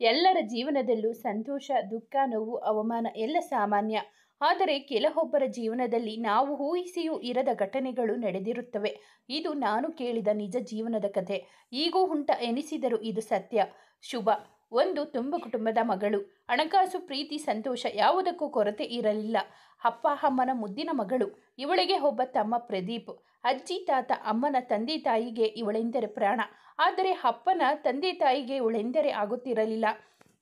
ಎಲ್ಲರ ಜೀವನದಲ್ಲೂ ಸಂತೋಷ, ದುಃಖ, ನೋವು, ಅವಮಾನ ಎಲ್ಲ ಸಾಮಾನ್ಯ. ಆದರೆ ಕೆಲವೊಬ್ಬರ ಜೀವನದಲ್ಲಿ ನಾವು ಊಹಿಸಿಯೂ ಇರದ ಘಟನೆಗಳು ನಡೆದಿರುತ್ತವೆ. ಇದು ನಾನು ಕೇಳಿದ ನಿಜ ಜೀವನದ ಕಥೆ. ಈಗೂ ಉಂಟ ಎನಿಸಿದರೂ ಇದು ಸತ್ಯ. ಶುಭ ಒಂದು ತುಂಬ ಕುಟುಂಬದ ಮಗಳು. ಹಣಕಾಸು, ಪ್ರೀತಿ, ಸಂತೋಷ ಯಾವುದಕ್ಕೂ ಕೊರತೆ ಇರಲಿಲ್ಲ. ಅಪ್ಪ ಅಮ್ಮನ ಮುದ್ದಿನ ಮಗಳು. ಇವಳಿಗೆ ಒಬ್ಬ ತಮ್ಮ ಪ್ರದೀಪ್. ಅಜ್ಜಿ ತಾತ ಅಮ್ಮನ ತಂದೆ ತಾಯಿಗೆ ಇವಳೆಂದರೆ ಪ್ರಾಣ. ಆದರೆ ಅಪ್ಪನ ತಂದೆ ತಾಯಿಗೆ ಇವಳೆಂದರೆ ಆಗುತ್ತಿರಲಿಲ್ಲ.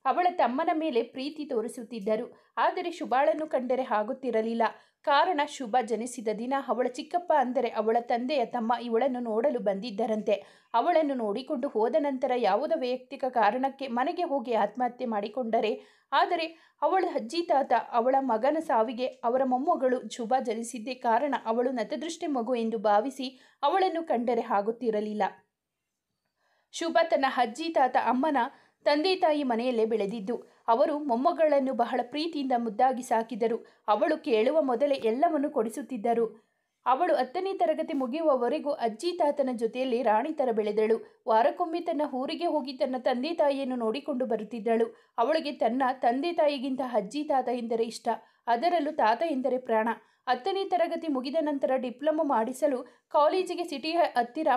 ಅವಳ ತಮ್ಮನ ಮೇಲೆ ಪ್ರೀತಿ ತೋರಿಸುತ್ತಿದ್ದರು. ಆದರೆ ಶುಭಾಳನ್ನು ಕಂಡರೆ ಆಗುತ್ತಿರಲಿಲ್ಲ. ಕಾರಣ ಶುಭ ಜನಿಸಿದ ದಿನ ಅವಳ ಚಿಕ್ಕಪ್ಪ ಅಂದರೆ ಅವಳ ತಂದೆಯ ತಮ್ಮ ಇವಳನ್ನು ನೋಡಲು ಬಂದಿದ್ದರಂತೆ. ಅವಳನ್ನು ನೋಡಿಕೊಂಡು ಹೋದ ನಂತರ ಯಾವುದೋ ವೈಯಕ್ತಿಕ ಕಾರಣಕ್ಕೆ ಮನೆಗೆ ಹೋಗಿ ಆತ್ಮಹತ್ಯೆ ಮಾಡಿಕೊಂಡರೆ, ಆದರೆ ಅವಳ ಅಜ್ಜಿ ತಾತ ಅವಳ ಮಗನ ಸಾವಿಗೆ ಅವರ ಮೊಮ್ಮಗಳು ಶುಭ ಜನಿಸಿದ್ದೇ ಕಾರಣ. ಅವಳು ನತದೃಷ್ಟಿ ಮಗು ಎಂದು ಭಾವಿಸಿ ಅವಳನ್ನು ಕಂಡರೆ ಆಗುತ್ತಿರಲಿಲ್ಲ. ಶುಭ ತನ್ನ ಅಜ್ಜಿ ತಾತ ಅಮ್ಮನ ತಂದೆ ತಾಯಿ ಮನೆಯಲ್ಲೇ ಬೆಳೆದಿದ್ದು. ಅವರು ಮೊಮ್ಮಗಳನ್ನು ಬಹಳ ಪ್ರೀತಿಯಿಂದ ಮುದ್ದಾಗಿ ಸಾಕಿದರು. ಅವಳು ಕೇಳುವ ಮೊದಲೇ ಎಲ್ಲವನ್ನು ಕೊಡಿಸುತ್ತಿದ್ದರು. ಅವಳು 10ನೇ ತರಗತಿ ಮುಗಿಯುವವರೆಗೂ ಅಜ್ಜಿ ತಾತನ ಜೊತೆಯಲ್ಲಿ ರಾಣಿ ಥರ ಬೆಳೆದಳು. ವಾರಕ್ಕೊಮ್ಮೆ ತನ್ನ ಊರಿಗೆ ಹೋಗಿ ತನ್ನ ತಂದೆ ತಾಯಿಯನ್ನು ನೋಡಿಕೊಂಡು ಬರುತ್ತಿದ್ದಳು. ಅವಳಿಗೆ ತನ್ನ ತಂದೆ ತಾಯಿಗಿಂತ ಅಜ್ಜಿ ತಾತ ಎಂದರೆ ಇಷ್ಟ. ಅದರಲ್ಲೂ ತಾತ ಎಂದರೆ ಪ್ರಾಣ. 10ನೇ ತರಗತಿ ಮುಗಿದ ನಂತರ ಡಿಪ್ಲೊಮಾ ಮಾಡಿಸಲು ಕಾಲೇಜಿಗೆ ಸಿಟಿಯ ಹತ್ತಿರ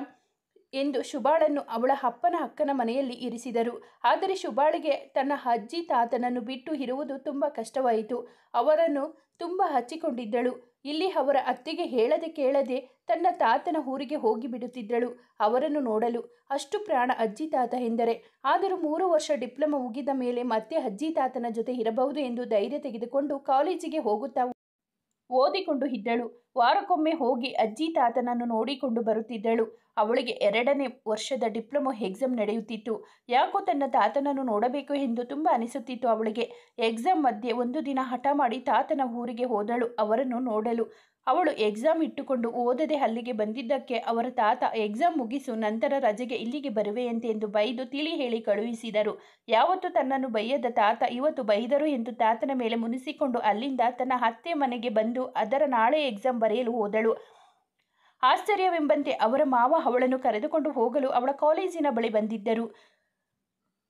ಎಂದು ಶುಭಾಳನ್ನು ಅವಳ ಅಪ್ಪನ ಅಕ್ಕನ ಮನೆಯಲ್ಲಿ ಇರಿಸಿದರು. ಆದರೆ ಶುಭಾಳಿಗೆ ತನ್ನ ಅಜ್ಜಿ ತಾತನನ್ನು ಬಿಟ್ಟು ಇರುವುದು ತುಂಬ ಕಷ್ಟವಾಯಿತು. ಅವರನ್ನು ತುಂಬ ಹಚ್ಚಿಕೊಂಡಿದ್ದಳು. ಇಲ್ಲಿ ಅವರ ಅತ್ತೆಗೆ ಹೇಳದೆ ಕೇಳದೆ ತನ್ನ ತಾತನ ಊರಿಗೆ ಹೋಗಿ ಬಿಡುತ್ತಿದ್ದಳು ಅವರನ್ನು ನೋಡಲು. ಅಷ್ಟು ಪ್ರಾಣ ಅಜ್ಜಿ ತಾತ ಎಂದರೆ. ಆದರೂ 3 ವರ್ಷ ಡಿಪ್ಲೊಮಾ ಮುಗಿದ ಮೇಲೆ ಮತ್ತೆ ಅಜ್ಜಿ ತಾತನ ಜೊತೆ ಇರಬಹುದು ಎಂದು ಧೈರ್ಯ ತೆಗೆದುಕೊಂಡು ಕಾಲೇಜಿಗೆ ಹೋಗುತ್ತಾ ಓದಿಕೊಂಡು ಇದ್ದಳು. ವಾರಕ್ಕೊಮ್ಮೆ ಹೋಗಿ ಅಜ್ಜಿ ತಾತನನ್ನು ನೋಡಿಕೊಂಡು ಬರುತ್ತಿದ್ದಳು. ಅವಳಿಗೆ 2ನೇ ವರ್ಷದ ಡಿಪ್ಲೊಮಾ ಎಕ್ಸಾಮ್ ನಡೆಯುತ್ತಿತ್ತು. ಯಾಕೋ ತನ್ನ ತಾತನನ್ನು ನೋಡಬೇಕು ಎಂದು ತುಂಬ ಅನಿಸುತ್ತಿತ್ತು ಅವಳಿಗೆ. ಎಕ್ಸಾಮ್ ಮಧ್ಯೆ ಒಂದು ದಿನ ಹಠ ಮಾಡಿ ತಾತನ ಊರಿಗೆ ಹೋದಳು ಅವರನ್ನು ನೋಡಲು. ಅವಳು ಎಕ್ಸಾಮ್ ಇಟ್ಟುಕೊಂಡು ಓದದೆ ಅಲ್ಲಿಗೆ ಬಂದಿದ್ದಕ್ಕೆ ಅವರ ತಾತ ಎಕ್ಸಾಮ್ ಮುಗಿಸು ನಂತರ ರಜೆಗೆ ಇಲ್ಲಿಗೆ ಬರುವೆಯಂತೆ ಎಂದು ಬೈದು ತಿಳಿ ಹೇಳಿ ಕಳುಹಿಸಿದರು. ಯಾವತ್ತೂ ತನ್ನನ್ನು ಬೈಯದ ತಾತ ಇವತ್ತು ಬೈದರು ಎಂದು ತಾತನ ಮೇಲೆ ಮುನಿಸಿಕೊಂಡು ಅಲ್ಲಿಂದ ತನ್ನ ಅತ್ತೆ ಮನೆಗೆ ಬಂದು ಅದರ ನಾಳೆ ಎಕ್ಸಾಮ್ ಬರೆಯಲು ಹೋದಳು. ಆಶ್ಚರ್ಯವೆಂಬಂತೆ ಅವರ ಮಾವ ಅವಳನ್ನು ಕರೆದುಕೊಂಡು ಹೋಗಲು ಅವಳ ಕಾಲೇಜಿನ ಬಳಿ ಬಂದಿದ್ದರು.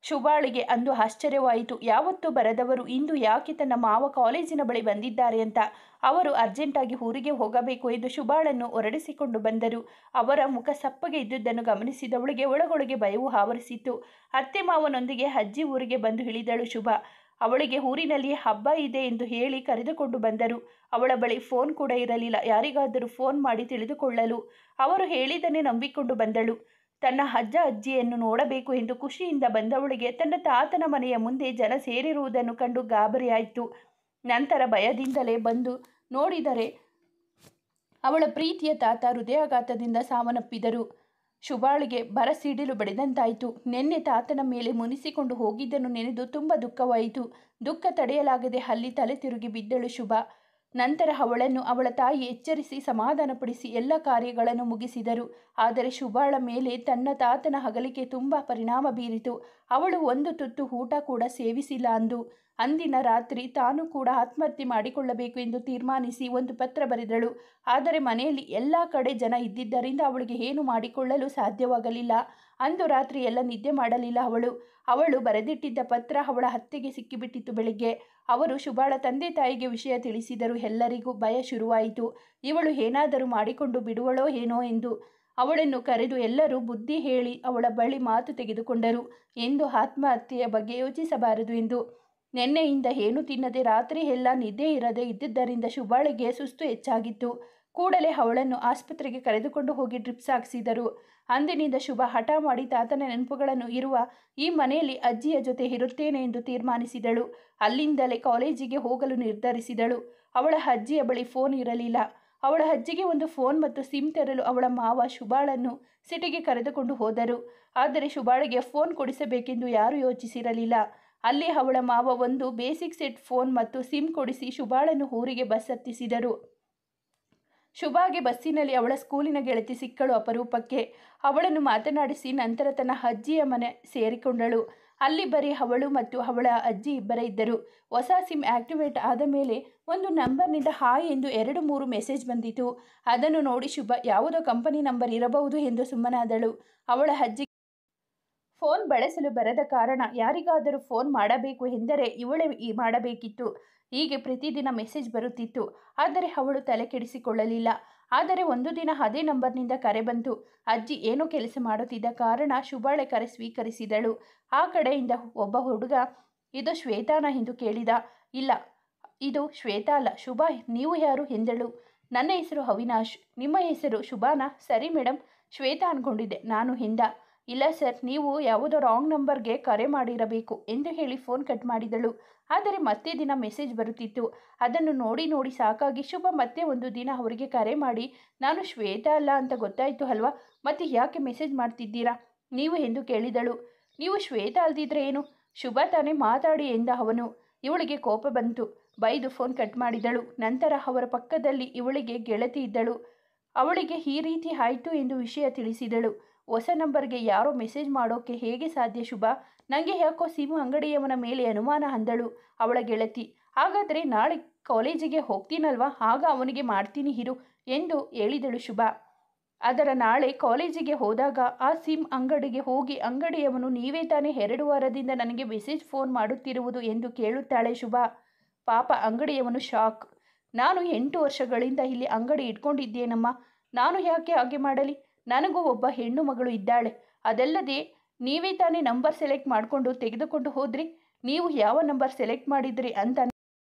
ಶುಭಾಳಿಗೆ ಅಂದು ಆಶ್ಚರ್ಯವಾಯಿತು. ಯಾವತ್ತೂ ಬರದವರು ಇಂದು ಯಾಕೆ ತನ್ನ ಮಾವ ಕಾಲೇಜಿನ ಬಳಿ ಬಂದಿದ್ದಾರೆ ಅಂತ. ಅವರು ಅರ್ಜೆಂಟಾಗಿ ಊರಿಗೆ ಹೋಗಬೇಕು ಎಂದು ಶುಭಾಳನ್ನು ಹೊರಡಿಸಿಕೊಂಡು ಬಂದರು. ಅವರ ಮುಖ ಸಪ್ಪಗೆ ಇದ್ದುದನ್ನು ಗಮನಿಸಿದವಳಿಗೆ ಒಳಗೊಳಗೆ ಭಯವು ಆವರಿಸಿತ್ತು. ಅತ್ತೆ ಮಾವನೊಂದಿಗೆ ಅಜ್ಜಿ ಊರಿಗೆ ಬಂದು ಇಳಿದಳು ಶುಭ. ಅವಳಿಗೆ ಊರಿನಲ್ಲಿ ಹಬ್ಬ ಇದೆ ಎಂದು ಹೇಳಿ ಕರೆದುಕೊಂಡು ಬಂದರು. ಅವಳ ಬಳಿ ಫೋನ್ ಕೂಡ ಇರಲಿಲ್ಲ ಯಾರಿಗಾದರೂ ಫೋನ್ ಮಾಡಿ ತಿಳಿದುಕೊಳ್ಳಲು. ಅವರು ಹೇಳಿದನ್ನೇ ನಂಬಿಕೊಂಡು ಬಂದಳು. ತನ್ನ ಅಜ್ಜ ಅಜ್ಜಿಯನ್ನು ನೋಡಬೇಕು ಎಂದು ಖುಷಿಯಿಂದ ಬಂದವಳಿಗೆ ತನ್ನ ತಾತನ ಮನೆಯ ಮುಂದೆ ಜನ ಸೇರಿರುವುದನ್ನು ಕಂಡು ಗಾಬರಿಯಾಯಿತು. ನಂತರ ಭಯದಿಂದಲೇ ಬಂದು ನೋಡಿದರೆ ಅವಳ ಪ್ರೀತಿಯ ತಾತ ಹೃದಯಾಘಾತದಿಂದ ಸಾವನ್ನಪ್ಪಿದರು. ಶುಭಾಳಿಗೆ ಬರಸಿಡಿಲು ಬಡಿದಂತಾಯಿತು. ನಿನ್ನೆ ತಾತನ ಮೇಲೆ ಮುನಿಸಿಕೊಂಡು ಹೋಗಿದ್ದನ್ನು ನೆನೆದು ತುಂಬ ದುಃಖವಾಯಿತು. ದುಃಖ ತಡೆಯಲಾಗದೆ ಅಲ್ಲಿ ತಲೆ ತಿರುಗಿ ಬಿದ್ದಳು ಶುಭ. ನಂತರ ಅವಳನ್ನು ಅವಳ ತಾಯಿ ಎಚ್ಚರಿಸಿ ಸಮಾಧಾನಪಡಿಸಿ ಎಲ್ಲ ಕಾರ್ಯಗಳನ್ನು ಮುಗಿಸಿದರು. ಆದರೆ ಶುಭಾಳ ಮೇಲೆ ತನ್ನ ತಾತನ ಅಗಲಿಕೆ ತುಂಬ ಪರಿಣಾಮ ಬೀರಿತು. ಅವಳು ಒಂದು ತುತ್ತು ಊಟ ಕೂಡ ಸೇವಿಸಿಲ್ಲ ಅಂದು. ಅಂದಿನ ರಾತ್ರಿ ತಾನು ಕೂಡ ಆತ್ಮಹತ್ಯೆ ಮಾಡಿಕೊಳ್ಳಬೇಕು ಎಂದು ತೀರ್ಮಾನಿಸಿ ಒಂದು ಪತ್ರ ಬರೆದಳು. ಆದರೆ ಮನೆಯಲ್ಲಿ ಎಲ್ಲ ಕಡೆ ಜನ ಇದ್ದಿದ್ದರಿಂದ ಅವಳಿಗೆ ಏನು ಮಾಡಿಕೊಳ್ಳಲು ಸಾಧ್ಯವಾಗಲಿಲ್ಲ. ಅಂದು ರಾತ್ರಿ ಎಲ್ಲ ನಿದ್ದೆ ಮಾಡಲಿಲ್ಲ ಅವಳು ಬರೆದಿಟ್ಟಿದ್ದ ಪತ್ರ ಅವಳ ಅತ್ತೆಗೆ ಸಿಕ್ಕಿಬಿಟ್ಟಿತ್ತು. ಬೆಳಿಗ್ಗೆ ಅವರು ಶುಭಾಳ ತಂದೆ ತಾಯಿಗೆ ವಿಷಯ ತಿಳಿಸಿದರು. ಎಲ್ಲರಿಗೂ ಭಯ ಶುರುವಾಯಿತು. ಇವಳು ಏನಾದರೂ ಮಾಡಿಕೊಂಡು ಬಿಡುವಳೋ ಏನೋ ಎಂದು. ಅವಳನ್ನು ಕರೆದು ಎಲ್ಲರೂ ಬುದ್ಧಿ ಹೇಳಿ ಅವಳ ಬಳಿ ಮಾತು ತೆಗೆದುಕೊಂಡರು. ಎಂದು ಆತ್ಮಹತ್ಯೆಯ ಬಗ್ಗೆ ಯೋಚಿಸಬಾರದು ಎಂದು. ನಿನ್ನೆಯಿಂದ ಏನು ತಿನ್ನದೆ ರಾತ್ರಿ ಎಲ್ಲ ನಿದ್ದೆ ಇರದೆ ಇದ್ದುದರಿಂದ ಶುಭಾಳಿಗೆ ಸುಸ್ತು ಹೆಚ್ಚಾಗಿತ್ತು. ಕೂಡಲೇ ಅವಳನ್ನು ಆಸ್ಪತ್ರೆಗೆ ಕರೆದುಕೊಂಡು ಹೋಗಿ ಡ್ರಿಪ್ಸ್ ಹಾಕಿಸಿದರು. ಅಂದಿನಿಂದ ಶುಭ ಹಠ ಮಾಡಿ ತಾತನ ನೆನಪುಗಳನ್ನು ಇರುವ ಈ ಮನೆಯಲ್ಲಿ ಅಜ್ಜಿಯ ಜೊತೆ ಇರುತ್ತೇನೆ ಎಂದು ತೀರ್ಮಾನಿಸಿದಳು. ಅಲ್ಲಿಂದಲೇ ಕಾಲೇಜಿಗೆ ಹೋಗಲು ನಿರ್ಧರಿಸಿದಳು. ಅವಳ ಅಜ್ಜಿಯ ಬಳಿ ಫೋನ್ ಇರಲಿಲ್ಲ. ಅವಳ ಅಜ್ಜಿಗೆ ಒಂದು ಫೋನ್ ಮತ್ತು ಸಿಮ್ ತರಲು ಅವಳ ಮಾವ ಶುಭಾಳನ್ನು ಸಿಟಿಗೆ ಕರೆದುಕೊಂಡು ಹೋದರು. ಆದರೆ ಶುಭಾಳಿಗೆ ಫೋನ್ ಕೊಡಿಸಬೇಕೆಂದು ಯಾರೂ ಯೋಚಿಸಿರಲಿಲ್ಲ. ಅಲ್ಲಿ ಅವಳ ಮಾವ ಒಂದು ಬೇಸಿಕ್ ಸೆಟ್ ಫೋನ್ ಮತ್ತು ಸಿಮ್ ಕೊಡಿಸಿ ಶುಭಾಳನ್ನು ಊರಿಗೆ ಬಸ್ ಹತ್ತಿಸಿದರು. ಶುಭಾಗೆ ಬಸ್ಸಿನಲ್ಲಿ ಅವಳ ಸ್ಕೂಲಿನ ಗೆಳತಿ ಸಿಕ್ಕಳು ಅಪರೂಪಕ್ಕೆ. ಅವಳನ್ನು ಮಾತನಾಡಿಸಿ ನಂತರ ತನ್ನ ಅಜ್ಜಿಯ ಮನೆ ಸೇರಿಕೊಂಡಳು. ಅಲ್ಲಿ ಬರೀ ಅವಳು ಮತ್ತು ಅವಳ ಅಜ್ಜಿ ಇಬ್ಬರೇ ಇದ್ದರು. ಹೊಸ ಸಿಮ್ ಆಕ್ಟಿವೇಟ್ ಆದ ಮೇಲೆ ಒಂದು ನಂಬರ್ನಿಂದ ಹಾಯ್ ಎಂದು 2-3 ಮೆಸೇಜ್ ಬಂದಿತು. ಅದನ್ನು ನೋಡಿ ಶುಭ ಯಾವುದೋ ಕಂಪನಿ ನಂಬರ್ ಇರಬಹುದು ಎಂದು ಸುಮ್ಮನಾದಳು. ಅವಳ ಅಜ್ಜಿ ಫೋನ್ ಬಳಸಲು ಬರದ ಕಾರಣ ಯಾರಿಗಾದರೂ ಫೋನ್ ಮಾಡಬೇಕು ಎಂದರೆ ಇವಳೇ ಮಾಡಬೇಕಿತ್ತು. ಹೀಗೆ ಪ್ರತಿದಿನ ಮೆಸೇಜ್ ಬರುತ್ತಿತ್ತು. ಆದರೆ ಅವಳು ತಲೆ ಕೆಡಿಸಿಕೊಳ್ಳಲಿಲ್ಲ. ಆದರೆ ಒಂದು ದಿನ ಅದೇ ನಂಬರ್ನಿಂದ ಕರೆ ಬಂತು. ಅಜ್ಜಿ ಏನೋ ಕೆಲಸ ಮಾಡುತ್ತಿದ್ದ ಕಾರಣ ಶುಭಾಳೆ ಕರೆ ಸ್ವೀಕರಿಸಿದಳು. ಆ ಕಡೆಯಿಂದ ಒಬ್ಬ ಹುಡುಗ, ಇದು ಶ್ವೇತಾನ ಎಂದು ಕೇಳಿದ. ಇಲ್ಲ, ಇದು ಶ್ವೇತಾ ಅಲ್ಲ, ಶುಭಾ. ನೀವು ಯಾರು ಎಂದಳು. ನನ್ನ ಹೆಸರು ಅವಿನಾಶ್. ನಿಮ್ಮ ಹೆಸರು ಶುಭಾನಾ? ಸರಿ ಮೇಡಮ್, ಶ್ವೇತಾ ಅಂದ್ಕೊಂಡಿದ್ದೆ ನಾನು ಎಂದ. ಇಲ್ಲ ಸರ್, ನೀವು ಯಾವುದೋ ರಾಂಗ್ ನಂಬರ್ಗೆ ಕರೆ ಮಾಡಿರಬೇಕು ಎಂದು ಹೇಳಿ ಫೋನ್ ಕಟ್ ಮಾಡಿದಳು. ಆದರೆ ಮತ್ತೆ ದಿನ ಮೆಸೇಜ್ ಬರುತ್ತಿತ್ತು. ಅದನ್ನು ನೋಡಿ ನೋಡಿ ಸಾಕಾಗಿ ಶುಭ ಮತ್ತೆ ಒಂದು ದಿನ ಅವರಿಗೆ ಕರೆ ಮಾಡಿ, ನಾನು ಶ್ವೇತಾ ಅಲ್ಲ ಅಂತ ಗೊತ್ತಾಯಿತು ಅಲ್ವಾ, ಮತ್ತೆ ಯಾಕೆ ಮೆಸೇಜ್ ಮಾಡ್ತಿದ್ದೀರಾ ನೀವು ಎಂದು ಕೇಳಿದಳು. ನೀವು ಶ್ವೇತಾ ಅಲ್ದಿದ್ರೆ ಏನು, ಶುಭ ತಾನೇ, ಮಾತಾಡಿ ಎಂದ ಅವನು. ಇವಳಿಗೆ ಕೋಪ ಬಂತು. ಬೈದು ಫೋನ್ ಕಟ್ ಮಾಡಿದಳು. ನಂತರ ಅವರ ಪಕ್ಕದಲ್ಲಿ ಇವಳಿಗೆ ಗೆಳತಿ ಇದ್ದಳು. ಅವಳಿಗೆ ಈ ರೀತಿ ಆಯಿತು ಎಂದು ವಿಷಯ ತಿಳಿಸಿದಳು. ಹೊಸ ನಂಬರ್ಗೆ ಯಾರೋ ಮೆಸೇಜ್ ಮಾಡೋಕ್ಕೆ ಹೇಗೆ ಸಾಧ್ಯ ಶುಭ? ನನಗೆ ಯಾಕೋ ಸಿಮ್ ಅಂಗಡಿಯವನ ಮೇಲೆ ಅನುಮಾನ ಅಂದಳು ಅವಳ ಗೆಳತಿ. ಹಾಗಾದರೆ ನಾಳೆ ಕಾಲೇಜಿಗೆ ಹೋಗ್ತೀನಲ್ವಾ, ಆಗ ಅವನಿಗೆ ಮಾಡ್ತೀನಿ ಇರು ಎಂದು ಹೇಳಿದಳು ಶುಭ. ಅದರ ನಾಳೆ ಕಾಲೇಜಿಗೆ ಹೋದಾಗ ಆ ಸಿಮ್ ಅಂಗಡಿಗೆ ಹೋಗಿ ಅಂಗಡಿಯವನು, ನೀವೇ ತಾನೇ 2 ವಾರದಿಂದ ನನಗೆ ಮೆಸೇಜ್ ಫೋನ್ ಮಾಡುತ್ತಿರುವುದು ಎಂದು ಕೇಳುತ್ತಾಳೆ ಶುಭ. ಪಾಪ ಅಂಗಡಿಯವನು ಶಾಕ್. ನಾನು 8 ವರ್ಷಗಳಿಂದ ಇಲ್ಲಿ ಅಂಗಡಿ ಇಟ್ಕೊಂಡಿದ್ದೇನಮ್ಮ, ನಾನು ಯಾಕೆ ಹಾಗೆ ಮಾಡಲಿ? ನನಗೂ ಒಬ್ಬ ಹೆಣ್ಣು ಮಗಳು ಇದ್ದಾಳೆ. ಅದಲ್ಲದೆ ನೀವೇ ತಾನೇ ನಂಬರ್ ಸೆಲೆಕ್ಟ್ ಮಾಡಿಕೊಂಡು ತೆಗೆದುಕೊಂಡು ಹೋದ್ರಿ. ನೀವು ಯಾವ ನಂಬರ್ ಸೆಲೆಕ್ಟ್ ಮಾಡಿದ್ರಿ ಅಂತ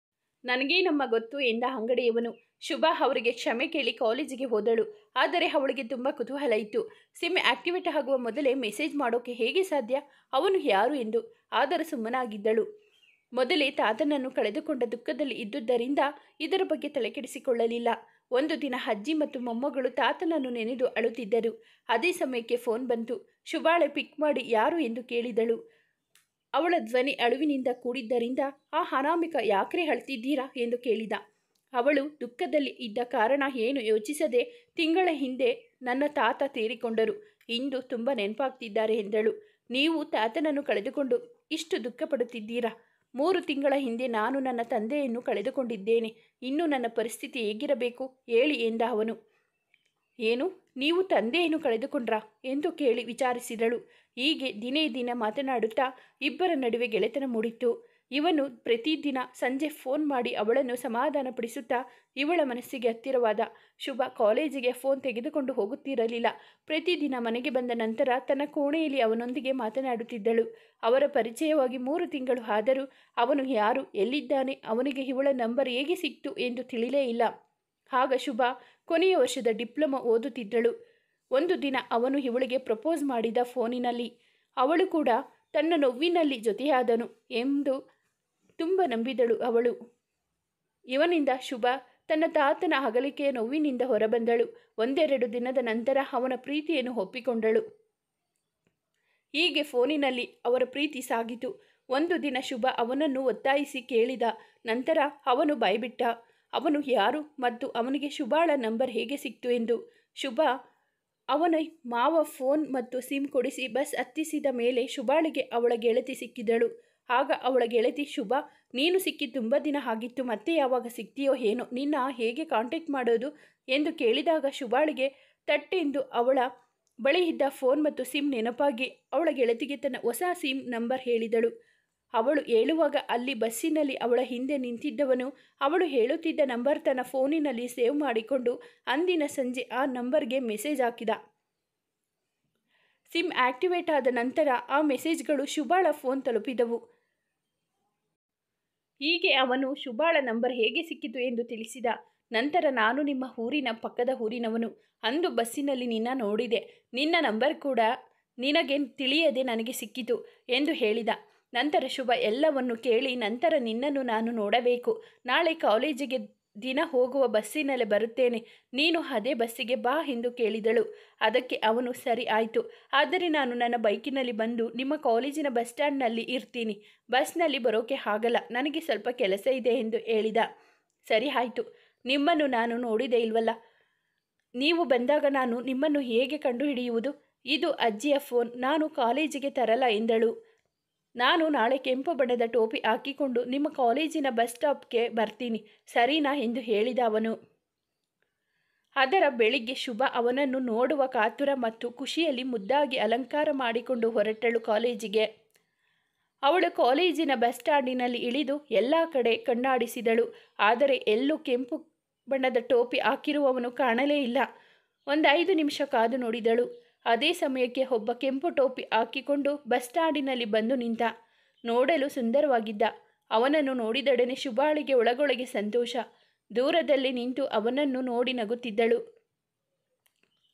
ನನಗೇನಮ್ಮ ಗೊತ್ತು ಎಂದ ಅಂಗಡಿಯವನು. ಶುಭ ಅವರಿಗೆ ಕ್ಷಮೆ ಕೇಳಿ ಕಾಲೇಜಿಗೆ ಹೋದಳು. ಆದರೆ ಅವಳಿಗೆ ತುಂಬ ಕುತೂಹಲ ಇತ್ತು. ಸಿಮ್ ಆಕ್ಟಿವೇಟ್ ಆಗುವ ಮೊದಲೇ ಮೆಸೇಜ್ ಮಾಡೋಕ್ಕೆ ಹೇಗೆ ಸಾಧ್ಯ, ಅವನು ಯಾರು ಎಂದು. ಆದರೆ ಸುಮ್ಮನಾಗಿದ್ದಳು. ಮೊದಲೇ ತಾತನನ್ನು ಕಳೆದುಕೊಂಡ ದುಃಖದಲ್ಲಿ ಇದ್ದುದರಿಂದ ಇದರ ಬಗ್ಗೆ ತಲೆಕೆಡಿಸಿಕೊಳ್ಳಲಿಲ್ಲ. ಒಂದು ದಿನ ಅಜ್ಜಿ ಮತ್ತು ಮೊಮ್ಮಗಳು ತಾತನನ್ನು ನೆನೆದು ಅಳುತ್ತಿದ್ದರು. ಅದೇ ಸಮಯಕ್ಕೆ ಫೋನ್ ಬಂತು. ಶುಭಾಳೆ ಪಿಕ್ ಮಾಡಿ ಯಾರು ಎಂದು ಕೇಳಿದಳು. ಅವಳ ಧ್ವನಿ ಅಳುವಿನಿಂದ ಕೂಡಿದ್ದರಿಂದ, ಆ ಅನಾಮಿಕ ಯಾಕ್ರೆ ಅಳ್ತಿದ್ದೀರಾ ಎಂದು ಕೇಳಿದ. ಅವಳು ದುಃಖದಲ್ಲಿ ಇದ್ದ ಕಾರಣ ಏನು ಯೋಚಿಸದೆ, ತಿಂಗಳ ಹಿಂದೆ ನನ್ನ ತಾತ ತೀರಿಕೊಂಡರು, ಇಂದು ತುಂಬ ನೆನಪಾಗ್ತಿದ್ದಾರೆ ಎಂದಳು. ನೀವು ತಾತನನ್ನು ಕಳೆದುಕೊಂಡು ಇಷ್ಟು ದುಃಖ ಪಡುತ್ತಿದ್ದೀರಾ? 3 ತಿಂಗಳ ಹಿಂದೆ ನಾನು ನನ್ನ ತಂದೆಯನ್ನು ಕಳೆದುಕೊಂಡಿದ್ದೇನೆ. ಇನ್ನು ನನ್ನ ಪರಿಸ್ಥಿತಿ ಹೇಗಿರಬೇಕು ಹೇಳಿ ಎಂದ ಅವನು. ಏನು, ನೀವು ತಂದೆಯನ್ನು ಕಳೆದುಕೊಂಡ್ರಾ ಎಂದು ಕೇಳಿ ವಿಚಾರಿಸಿದಳು. ಹೀಗೆ ದಿನೇ ದಿನ ಮಾತನಾಡುತ್ತಾ ಇಬ್ಬರ ನಡುವೆ ಗೆಳೆತನ ಮೂಡಿತ್ತು. ಇವನು ಪ್ರತಿದಿನ ಸಂಜೆ ಫೋನ್ ಮಾಡಿ ಅವಳನ್ನು ಸಮಾಧಾನಪಡಿಸುತ್ತಾ ಇವಳ ಮನಸ್ಸಿಗೆ ಹತ್ತಿರವಾದ. ಶುಭ ಕಾಲೇಜಿಗೆ ಫೋನ್ ತೆಗೆದುಕೊಂಡು ಹೋಗುತ್ತಿರಲಿಲ್ಲ. ಪ್ರತಿದಿನ ಮನೆಗೆ ಬಂದ ನಂತರ ತನ್ನ ಕೋಣೆಯಲ್ಲಿ ಅವನೊಂದಿಗೆ ಮಾತನಾಡುತ್ತಿದ್ದಳು. ಅವರ ಪರಿಚಯವಾಗಿ 3 ತಿಂಗಳು ಆದರೂ ಅವನು ಯಾರು, ಎಲ್ಲಿದ್ದಾನೆ, ಅವನಿಗೆ ಇವಳ ನಂಬರ್ ಹೇಗೆ ಸಿಕ್ತು ಎಂದು ತಿಳಿಲೇ ಇಲ್ಲ. ಆಗ ಶುಭ ಕೊನೆಯ ವರ್ಷದ ಡಿಪ್ಲೊಮಾ ಓದುತ್ತಿದ್ದಳು. ಒಂದು ದಿನ ಅವನು ಇವಳಿಗೆ ಪ್ರಪೋಸ್ ಮಾಡಿದ ಫೋನಿನಲ್ಲಿ. ಅವಳು ಕೂಡ ತನ್ನ ನೋವಿನಲ್ಲಿ ಜೊತೆಯಾದನು ಎಂದು ತುಂಬ ನಂಬಿದಳು ಅವಳು. ಇವನಿಂದ ಶುಭ ತನ್ನ ತಾತನ ಅಗಲಿಕೆಯ ನೋವಿನಿಂದ ಹೊರಬಂದಳು. 1-2 ದಿನದ ನಂತರ ಅವನ ಪ್ರೀತಿಯನ್ನು ಒಪ್ಪಿಕೊಂಡಳು. ಹೀಗೆ ಫೋನಿನಲ್ಲಿ ಅವರ ಪ್ರೀತಿ ಸಾಗಿತು. ಒಂದು ದಿನ ಶುಭ ಅವನನ್ನು ಒತ್ತಾಯಿಸಿ ಕೇಳಿದ. ನಂತರ ಅವನು ಬಾಯ್ಬಿಟ್ಟ. ಅವನು ಯಾರು ಮತ್ತು ಅವನಿಗೆ ಶುಭಾಳ ನಂಬರ್ ಹೇಗೆ ಸಿಕ್ತು ಎಂದು. ಶುಭ ಅವನ ಮಾವ ಫೋನ್ ಮತ್ತು ಸಿಮ್ ಕೊಡಿಸಿ ಬಸ್ ಹತ್ತಿಸಿದ ಮೇಲೆ ಶುಭಾಳಿಗೆ ಅವಳ ಗೆಳತಿ ಸಿಕ್ಕಿದಳು. ಆಗ ಅವಳ ಗೆಳತಿ, ಶುಭ ನೀನು ಸಿಕ್ಕಿ ತುಂಬ ದಿನ ಆಗಿತ್ತು, ಮತ್ತೆ ಯಾವಾಗ ಸಿಗ್ತೀಯೋ ಏನೋ, ನಿನ್ನ ಹೇಗೆ ಕಾಂಟ್ಯಾಕ್ಟ್ ಮಾಡೋದು ಎಂದು ಕೇಳಿದಾಗ ಶುಭಾಳಿಗೆ ತಟ್ಟೆಂದು ಅವಳ ಬಳಿ ಇದ್ದ ಫೋನ್ ಮತ್ತು ಸಿಮ್ ನೆನಪಾಗಿ ಅವಳ ಗೆಳತಿಗೆ ತನ್ನ ಹೊಸ ಸಿಮ್ ನಂಬರ್ ಹೇಳಿದಳು. ಅವಳು ಹೇಳುವಾಗ ಅಲ್ಲಿ ಬಸ್ಸಿನಲ್ಲಿ ಅವಳ ಹಿಂದೆ ನಿಂತಿದ್ದವನು ಅವಳು ಹೇಳುತ್ತಿದ್ದ ನಂಬರ್ ತನ್ನ ಫೋನಿನಲ್ಲಿ ಸೇವ್ ಮಾಡಿಕೊಂಡು ಅಂದಿನ ಸಂಜೆ ಆ ನಂಬರ್ಗೆ ಮೆಸೇಜ್ ಹಾಕಿದ. ಸಿಮ್ ಆಕ್ಟಿವೇಟ್ ಆದ ನಂತರ ಆ ಮೆಸೇಜ್ಗಳು ಶುಭಾಳ ಫೋನ್ ತಲುಪಿದವು. ಹೀಗೆ ಅವನು ಶುಭಾಳ ನಂಬರ್ ಹೇಗೆ ಸಿಕ್ಕಿತು ಎಂದು ತಿಳಿಸಿದ. ನಂತರ, ನಾನು ನಿಮ್ಮ ಊರಿನ ಪಕ್ಕದ ಊರಿನವನು. ಅಂದು ಬಸ್ಸಿನಲ್ಲಿ ನಿನ್ನ ನೋಡಿದೆ. ನಿನ್ನ ನಂಬರ್ ಕೂಡ ನಿನಗೆ ತಿಳಿಯದೆ ನನಗೆ ಸಿಕ್ಕಿತು ಎಂದು ಹೇಳಿದ. ನಂತರ ಶುಭ ಎಲ್ಲವನ್ನು ಕೇಳಿ, ನಂತರ ನಿನ್ನನ್ನು ನಾನು ನೋಡಬೇಕು. ನಾಳೆ ಕಾಲೇಜಿಗೆ ದಿನ ಹೋಗುವ ಬಸ್ಸಿನಲ್ಲೇ ಬರುತ್ತೇನೆ. ನೀನು ಅದೇ ಬಸ್ಸಿಗೆ ಬಾ ಎಂದು ಕೇಳಿದಳು. ಅದಕ್ಕೆ ಅವನು, ಸರಿ ಆಯಿತು, ಆದರೆ ನಾನು ನನ್ನ ಬೈಕಿನಲ್ಲಿ ಬಂದು ನಿಮ್ಮ ಕಾಲೇಜಿನ ಬಸ್ ಸ್ಟ್ಯಾಂಡ್ನಲ್ಲಿ ಇರ್ತೀನಿ. ಬಸ್ನಲ್ಲಿ ಬರೋಕೆ ಆಗಲ್ಲ, ನನಗೆ ಸ್ವಲ್ಪ ಕೆಲಸ ಇದೆ ಎಂದು ಹೇಳಿದ. ಸರಿ ಆಯಿತು, ನಿಮ್ಮನ್ನು ನಾನು ನೋಡಿದೆ ಇಲ್ವಲ್ಲ, ನೀವು ಬಂದಾಗ ನಾನು ನಿಮ್ಮನ್ನು ಹೇಗೆ ಕಂಡುಹಿಡಿಯುವುದು? ಇದು ಅಜ್ಜಿಯ ಫೋನ್, ನಾನು ಕಾಲೇಜಿಗೆ ತರಲ್ಲ ಎಂದಳು. ನಾನು ನಾಳೆ ಕೆಂಪು ಬಣ್ಣದ ಟೋಪಿ ಹಾಕಿಕೊಂಡು ನಿಮ್ಮ ಕಾಲೇಜಿನ ಬಸ್ ಸ್ಟಾಪ್ಗೆ ಬರ್ತೀನಿ, ಸರಿನಾ ಎಂದು ಹೇಳಿದ ಅವನು. ಅದರ ಬೆಳಿಗ್ಗೆ ಶುಭ ಅವನನ್ನು ನೋಡುವ ಕಾತುರ ಮತ್ತು ಖುಷಿಯಲ್ಲಿ ಮುದ್ದಾಗಿ ಅಲಂಕಾರ ಮಾಡಿಕೊಂಡು ಹೊರಟಳು ಕಾಲೇಜಿಗೆ. ಅವಳು ಕಾಲೇಜಿನ ಬಸ್ ಸ್ಟ್ಯಾಂಡಿನಲ್ಲಿ ಇಳಿದು ಎಲ್ಲ ಕಡೆ ಕಣ್ಣಾಡಿಸಿದಳು. ಆದರೆ ಎಲ್ಲೂ ಕೆಂಪು ಬಣ್ಣದ ಟೋಪಿ ಹಾಕಿರುವವನು ಕಾಣಲೇ ಇಲ್ಲ. 5 ನಿಮಿಷ ಕಾದು ನೋಡಿದಳು. ಅದೇ ಸಮಯಕ್ಕೆ ಒಬ್ಬ ಕೆಂಪು ಟೋಪಿ ಹಾಕಿಕೊಂಡು ಬಸ್ ಸ್ಟ್ಯಾಂಡಿನಲ್ಲಿ ಬಂದು ನಿಂತ. ನೋಡಲು ಸುಂದರವಾಗಿದ್ದ. ಅವನನ್ನು ನೋಡಿದೊಡನೆ ಶುಭಾಳಿಗೆ ಒಳಗೊಳಗೆ ಸಂತೋಷ. ದೂರದಲ್ಲಿ ನಿಂತು ಅವನನ್ನು ನೋಡಿ ನಗುತ್ತಿದ್ದಳು.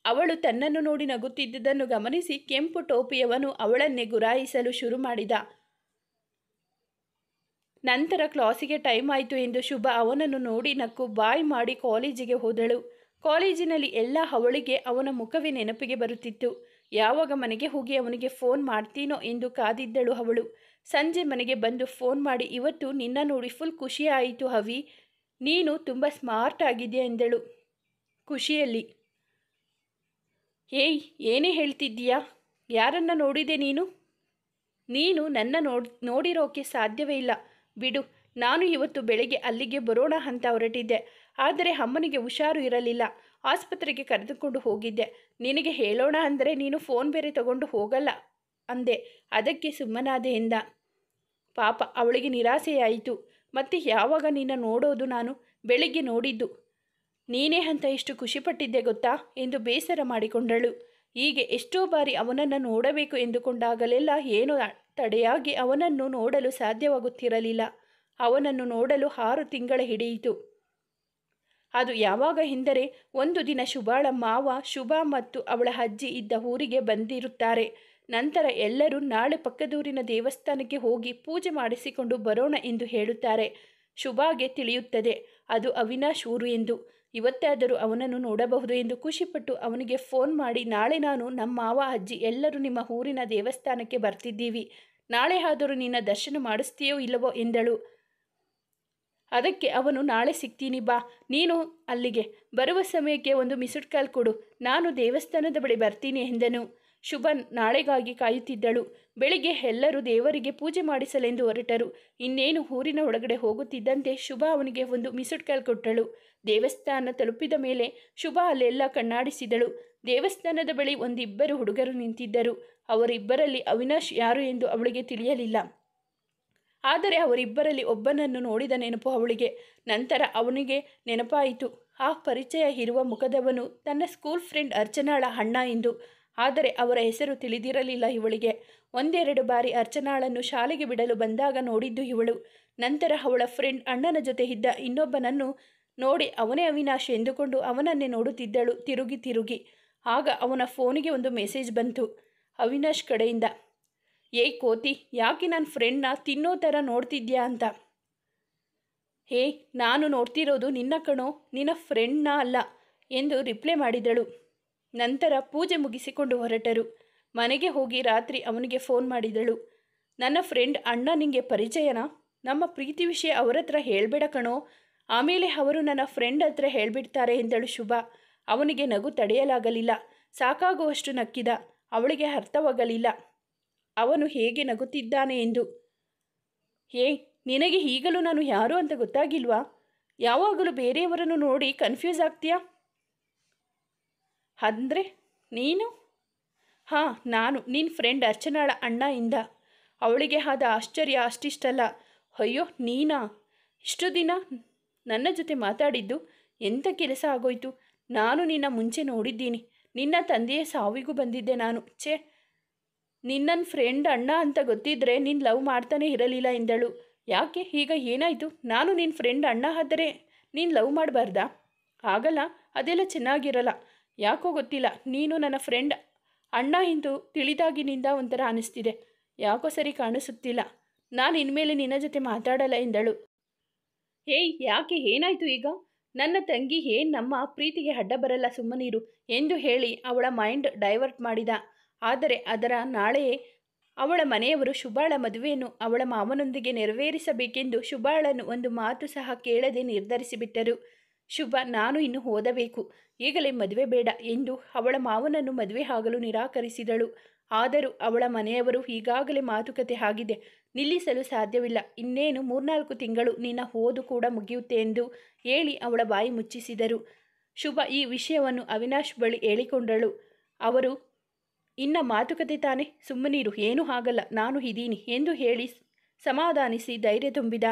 ಅವಳು ತನ್ನನ್ನು ನೋಡಿ ನಗುತ್ತಿದ್ದುದನ್ನು ಗಮನಿಸಿ ಕೆಂಪು ಟೋಪಿಯವನು ಅವಳನ್ನೇ ಗುರಾಯಿಸಲು ಶುರು ಮಾಡಿದ. ನಂತರ ಕ್ಲಾಸಿಗೆ ಟೈಮ್ ಆಯಿತು ಎಂದು ಶುಭ ಅವನನ್ನು ನೋಡಿ ನಕ್ಕು ಬಾಯ್ ಮಾಡಿ ಕಾಲೇಜಿಗೆ ಹೋದಳು. ಕಾಲೇಜಿನಲ್ಲಿ ಎಲ್ಲ ಅವಳಿಗೆ ಅವನ ಮುಖವೇ ನೆನಪಿಗೆ ಬರುತ್ತಿತ್ತು. ಯಾವಾಗ ಮನೆಗೆ ಹೋಗಿ ಅವನಿಗೆ ಫೋನ್ ಮಾಡ್ತೀನೋ ಎಂದು ಕಾದಿದ್ದಳು ಅವಳು. ಸಂಜೆ ಮನೆಗೆ ಬಂದು ಫೋನ್ ಮಾಡಿ, ಇವತ್ತು ನಿನ್ನ ನೋಡಿ ಫುಲ್ ಖುಷಿ ಆಯಿತು ಅವಿ, ನೀನು ತುಂಬ ಸ್ಮಾರ್ಟ್ ಆಗಿದೆಯಾ ಎಂದಳು ಖುಷಿಯಲ್ಲಿ. ಏಯ್, ಏನೇ ಹೇಳ್ತಿದ್ದೀಯಾ? ಯಾರನ್ನ ನೋಡಿದೆ ನೀನು? ನೀನು ನನ್ನ ನೋಡಿರೋಕೆ ಸಾಧ್ಯವೇ ಇಲ್ಲ ಬಿಡು. ನಾನು ಇವತ್ತು ಬೆಳಗ್ಗೆ ಅಲ್ಲಿಗೆ ಬರೋಣ ಅಂತ ಹೊರಟಿದ್ದೆ. ಆದರೆ ಅಮ್ಮನಿಗೆ ಹುಷಾರು ಇರಲಿಲ್ಲ. ಆಸ್ಪತ್ರೆಗೆ ಕರೆದುಕೊಂಡು ಹೋಗಿದ್ದೆ. ನಿನಗೆ ಹೇಳೋಣ ಅಂದರೆ ನೀನು ಫೋನ್ ಬೇರೆ ತಗೊಂಡು ಹೋಗಲ್ಲ ಅಂದೆ. ಅದಕ್ಕೆ ಸುಮ್ಮನಾದೆ ಎಂದ. ಪಾಪ, ಅವಳಿಗೆ ನಿರಾಸೆಯಾಯಿತು. ಮತ್ತೆ ಯಾವಾಗ ನಿನ್ನ ನೋಡೋದು? ನಾನು ಬೆಳಿಗ್ಗೆ ನೋಡಿದ್ದು. ನೀನೇ ಅಂತ ಎಷ್ಟು ಖುಷಿಪಟ್ಟಿದ್ದೆ ಗೊತ್ತಾ ಎಂದು ಬೇಸರ ಮಾಡಿಕೊಂಡಳು. ಹೀಗೆ ಎಷ್ಟೋ ಬಾರಿ ಅವನನ್ನು ನೋಡಬೇಕು ಎಂದುಕೊಂಡಾಗಲೆಲ್ಲ ಏನೋ ತಡೆಯಾಗಿ ಅವನನ್ನು ನೋಡಲು ಸಾಧ್ಯವಾಗುತ್ತಿರಲಿಲ್ಲ. ಅವನನ್ನು ನೋಡಲು 6 ತಿಂಗಳ ಹಿಡಿಯಿತು. ಅದು ಯಾವಾಗ ಎಂದರೆ, ಒಂದು ದಿನ ಶುಭಾಳ ಮಾವ ಶುಭ ಮತ್ತು ಅವಳ ಅಜ್ಜಿ ಇದ್ದ ಊರಿಗೆ ಬಂದಿರುತ್ತಾರೆ. ನಂತರ ಎಲ್ಲರೂ ನಾಳೆ ಪಕ್ಕದೂರಿನ ದೇವಸ್ಥಾನಕ್ಕೆ ಹೋಗಿ ಪೂಜೆ ಮಾಡಿಸಿಕೊಂಡು ಬರೋಣ ಎಂದು ಹೇಳುತ್ತಾರೆ. ಶುಭಾಗೆ ತಿಳಿಯುತ್ತದೆ ಅದು ಅವಿನಾಶ್ ಊರು ಎಂದು. ಇವತ್ತಾದರೂ ಅವನನ್ನು ನೋಡಬಹುದು ಎಂದು ಖುಷಿಪಟ್ಟು ಅವನಿಗೆ ಫೋನ್ ಮಾಡಿ, ನಾಳೆ ನಾನು, ನಮ್ಮ ಮಾವ, ಅಜ್ಜಿ ಎಲ್ಲರೂ ನಿಮ್ಮ ಊರಿನ ದೇವಸ್ಥಾನಕ್ಕೆ ಬರ್ತಿದ್ದೀವಿ. ನಾಳೆ ಆದರೂ ನಿನ್ನ ದರ್ಶನ ಮಾಡಿಸ್ತೀಯೋ ಇಲ್ಲವೋ ಎಂದಳು. ಅದಕ್ಕೆ ಅವನು, ನಾಳೆ ಸಿಗ್ತೀನಿ ಬಾ, ನೀನು ಅಲ್ಲಿಗೆ ಬರುವ ಸಮಯಕ್ಕೆ ಒಂದು ಮಿಸ್ಡ್ ಕಾಲ್ ಕೊಡು, ನಾನು ದೇವಸ್ಥಾನದ ಬಳಿ ಬರ್ತೀನಿ ಎಂದನು. ಶುಭ ನಾಳೆಗಾಗಿ ಕಾಯುತ್ತಿದ್ದಳು. ಬೆಳಿಗ್ಗೆ ಎಲ್ಲರೂ ದೇವರಿಗೆ ಪೂಜೆ ಮಾಡಿಸಲೆಂದು ಹೊರಟರು. ಇನ್ನೇನು ಊರಿನ ಒಳಗಡೆ ಹೋಗುತ್ತಿದ್ದಂತೆ ಶುಭ ಅವನಿಗೆ ಒಂದು ಮಿಸ್ಡ್ ಕಾಲ್ ಕೊಟ್ಟಳು. ದೇವಸ್ಥಾನ ತಲುಪಿದ ಮೇಲೆ ಶುಭ ಅಲ್ಲೆಲ್ಲ ಕಣ್ಣಾಡಿಸಿದಳು. ದೇವಸ್ಥಾನದ ಬಳಿ 1-2 ಹುಡುಗರು ನಿಂತಿದ್ದರು. ಅವರಿಬ್ಬರಲ್ಲಿ ಅವಿನಾಶ್ ಯಾರು ಎಂದು ಅವಳಿಗೆ ತಿಳಿಯಲಿಲ್ಲ. ಆದರೆ ಅವರಿಬ್ಬರಲ್ಲಿ ಒಬ್ಬನನ್ನು ನೋಡಿದ ನೆನಪು ಅವಳಿಗೆ. ನಂತರ ಅವನಿಗೆ ನೆನಪಾಯಿತು, ಆ ಪರಿಚಯ ಇರುವ ಮುಖದವನು ತನ್ನ ಸ್ಕೂಲ್ ಫ್ರೆಂಡ್ ಅರ್ಚನಾಳ ಅಣ್ಣ ಎಂದು. ಆದರೆ ಅವರ ಹೆಸರು ತಿಳಿದಿರಲಿಲ್ಲ ಇವಳಿಗೆ. 1-2 ಬಾರಿ ಅರ್ಚನಾಳನ್ನು ಶಾಲೆಗೆ ಬಿಡಲು ಬಂದಾಗ ನೋಡಿದ್ದು ಇವಳು. ನಂತರ ಅವಳ ಫ್ರೆಂಡ್ ಅಣ್ಣನ ಜೊತೆ ಇದ್ದ ಇನ್ನೊಬ್ಬನನ್ನು ನೋಡಿ ಅವನೇ ಅವಿನಾಶ್ ಎಂದುಕೊಂಡು ಅವನನ್ನೇ ನೋಡುತ್ತಿದ್ದಳು ತಿರುಗಿ. ಆಗ ಅವನ ಫೋನಿಗೆ ಒಂದು ಮೆಸೇಜ್ ಬಂತು ಅವಿನಾಶ್ ಕಡೆಯಿಂದ. ಏಯ್ ಕೋತಿ, ಯಾಕೆ ನನ್ನ ಫ್ರೆಂಡ್ನ ತಿನ್ನೋ ಥರ ನೋಡ್ತಿದ್ಯಾ ಅಂತ. ನಾನು ನೋಡ್ತಿರೋದು ನಿನ್ನ ಕಣೋ, ನಿನ್ನ ಫ್ರೆಂಡ್ನ ಅಲ್ಲ ಎಂದು ರಿಪ್ಲೈ ಮಾಡಿದಳು. ನಂತರ ಪೂಜೆ ಮುಗಿಸಿಕೊಂಡು ಹೊರಟರು. ಮನೆಗೆ ಹೋಗಿ ರಾತ್ರಿ ಅವನಿಗೆ ಫೋನ್ ಮಾಡಿದಳು. ನನ್ನ ಫ್ರೆಂಡ್ ಅಣ್ಣ ನಿಂಗೆ ಪರಿಚಯನಾ? ನಮ್ಮ ಪ್ರೀತಿ ವಿಷಯ ಅವರ ಹತ್ರ ಹೇಳಬೇಡ ಕಣೋ, ಆಮೇಲೆ ಅವರು ನನ್ನ ಫ್ರೆಂಡ್ ಹತ್ರ ಹೇಳಿಬಿಡ್ತಾರೆ ಎಂದಳು ಶುಭ. ಅವನಿಗೆ ನಗು ತಡೆಯಲಾಗಲಿಲ್ಲ. ಸಾಕಾಗುವಷ್ಟು ನಕ್ಕಿದ. ಅವಳಿಗೆ ಅರ್ಥವಾಗಲಿಲ್ಲ ಅವನು ಹೇಗೆ ನಗುತ್ತಿದ್ದಾನೆ ಎಂದು. ನಿನಗೆ ಈಗಲೂ ನಾನು ಯಾರು ಅಂತ ಗೊತ್ತಾಗಿಲ್ವಾ? ಯಾವಾಗಲೂ ಬೇರೆಯವರನ್ನು ನೋಡಿ ಕನ್ಫ್ಯೂಸ್ ಆಗ್ತೀಯಾ? ಅಂದರೆ ನೀನು? ಹಾಂ, ನಾನು ನಿನ್ನ ಫ್ರೆಂಡ್ ಅರ್ಚನಾಳ ಅಣ್ಣ ಇಂದ. ಅವಳಿಗೆ ಆದ ಆಶ್ಚರ್ಯ ಅಷ್ಟಿಷ್ಟಲ್ಲ. ಅಯ್ಯೋ, ನೀನಾ? ಇಷ್ಟು ದಿನ ನನ್ನ ಜೊತೆ ಮಾತಾಡಿದ್ದು ಎಂಥ ಕೆಲಸ ಆಗೋಯ್ತು. ನಾನು ನಿನ್ನ ಮುಂಚೆ ನೋಡಿದ್ದೀನಿ. ನಿನ್ನ ತಂದೆಯ ಸಾವಿಗೂ ಬಂದಿದ್ದೆ ನಾನು. ನಿನ್ನ ಫ್ರೆಂಡ್ ಅಣ್ಣ ಅಂತ ಗೊತ್ತಿದ್ದರೆ ನೀನು ಲವ್ ಮಾಡ್ತಾನೆ ಇರಲಿಲ್ಲ ಎಂದಳು. ಯಾಕೆ, ಈಗ ಏನಾಯಿತು? ನಾನು ನಿನ್ನ ಫ್ರೆಂಡ್ ಅಣ್ಣ ಆದರೆ ನೀನು ಲವ್ ಮಾಡಬಾರ್ದಾ? ಆಗಲ್ಲ, ಅದೆಲ್ಲ ಚೆನ್ನಾಗಿರಲ್ಲ. ಯಾಕೋ ಗೊತ್ತಿಲ್ಲ, ನೀನು ನನ್ನ ಫ್ರೆಂಡ್ ಅಣ್ಣ ಎಂದು ತಿಳಿದಾಗಿನಿಂದ ಒಂಥರ ಅನ್ನಿಸ್ತಿದೆ. ಯಾಕೋ ಸರಿ ಕಾಣಿಸುತ್ತಿಲ್ಲ. ನಾನು ಇನ್ಮೇಲೆ ನಿನ್ನ ಜೊತೆ ಮಾತಾಡಲ್ಲ ಎಂದಳು. ಯಾಕೆ, ಏನಾಯಿತು ಈಗ? ನನ್ನ ತಂಗಿ ನಮ್ಮ ಪ್ರೀತಿಗೆ ಅಡ್ಡ ಬರಲ್ಲ, ಸುಮ್ಮನಿರು ಎಂದು ಹೇಳಿ ಅವಳ ಮೈಂಡ್ ಡೈವರ್ಟ್ ಮಾಡಿದ. ಆದರೆ ಅದರ ನಾಳೆಯೇ ಅವಳ ಮನೆಯವರು ಶುಭಾಳ ಮದುವೆಯನ್ನು ಅವಳ ಮಾವನೊಂದಿಗೆ ನೆರವೇರಿಸಬೇಕೆಂದು ಶುಭಾಳನ್ನು ಒಂದು ಮಾತು ಸಹ ಕೇಳದೆ ನಿರ್ಧರಿಸಿಬಿಟ್ಟರು. ಶುಭ, ನಾನು ಇನ್ನು ಓದಬೇಕು, ಈಗಲೇ ಮದುವೆ ಬೇಡ ಎಂದು ಅವಳ ಮಾವನನ್ನು ಮದುವೆ ಆಗಲು ನಿರಾಕರಿಸಿದಳು. ಆದರೂ ಅವಳ ಮನೆಯವರು ಈಗಾಗಲೇ ಮಾತುಕತೆ ಆಗಿದೆ, ನಿಲ್ಲಿಸಲು ಸಾಧ್ಯವಿಲ್ಲ, ಇನ್ನೇನು 3-4 ತಿಂಗಳು ನಿನ್ನ ಓದು ಕೂಡ ಮುಗಿಯುತ್ತೆ ಎಂದು ಹೇಳಿ ಅವಳ ಬಾಯಿ ಮುಚ್ಚಿಸಿದರು. ಶುಭ ಈ ವಿಷಯವನ್ನು ಅವಿನಾಶ್ ಬಳಿ ಹೇಳಿಕೊಂಡಳು. ಅವರು, ಇನ್ನ ಮಾತುಕತೆ ತಾನೆ, ಸುಮ್ಮನಿರು, ಏನೂ ಆಗಲ್ಲ, ನಾನು ಇದ್ದೀನಿ ಎಂದು ಹೇಳಿ ಸಮಾಧಾನಿಸಿ ಧೈರ್ಯ ತುಂಬಿದ.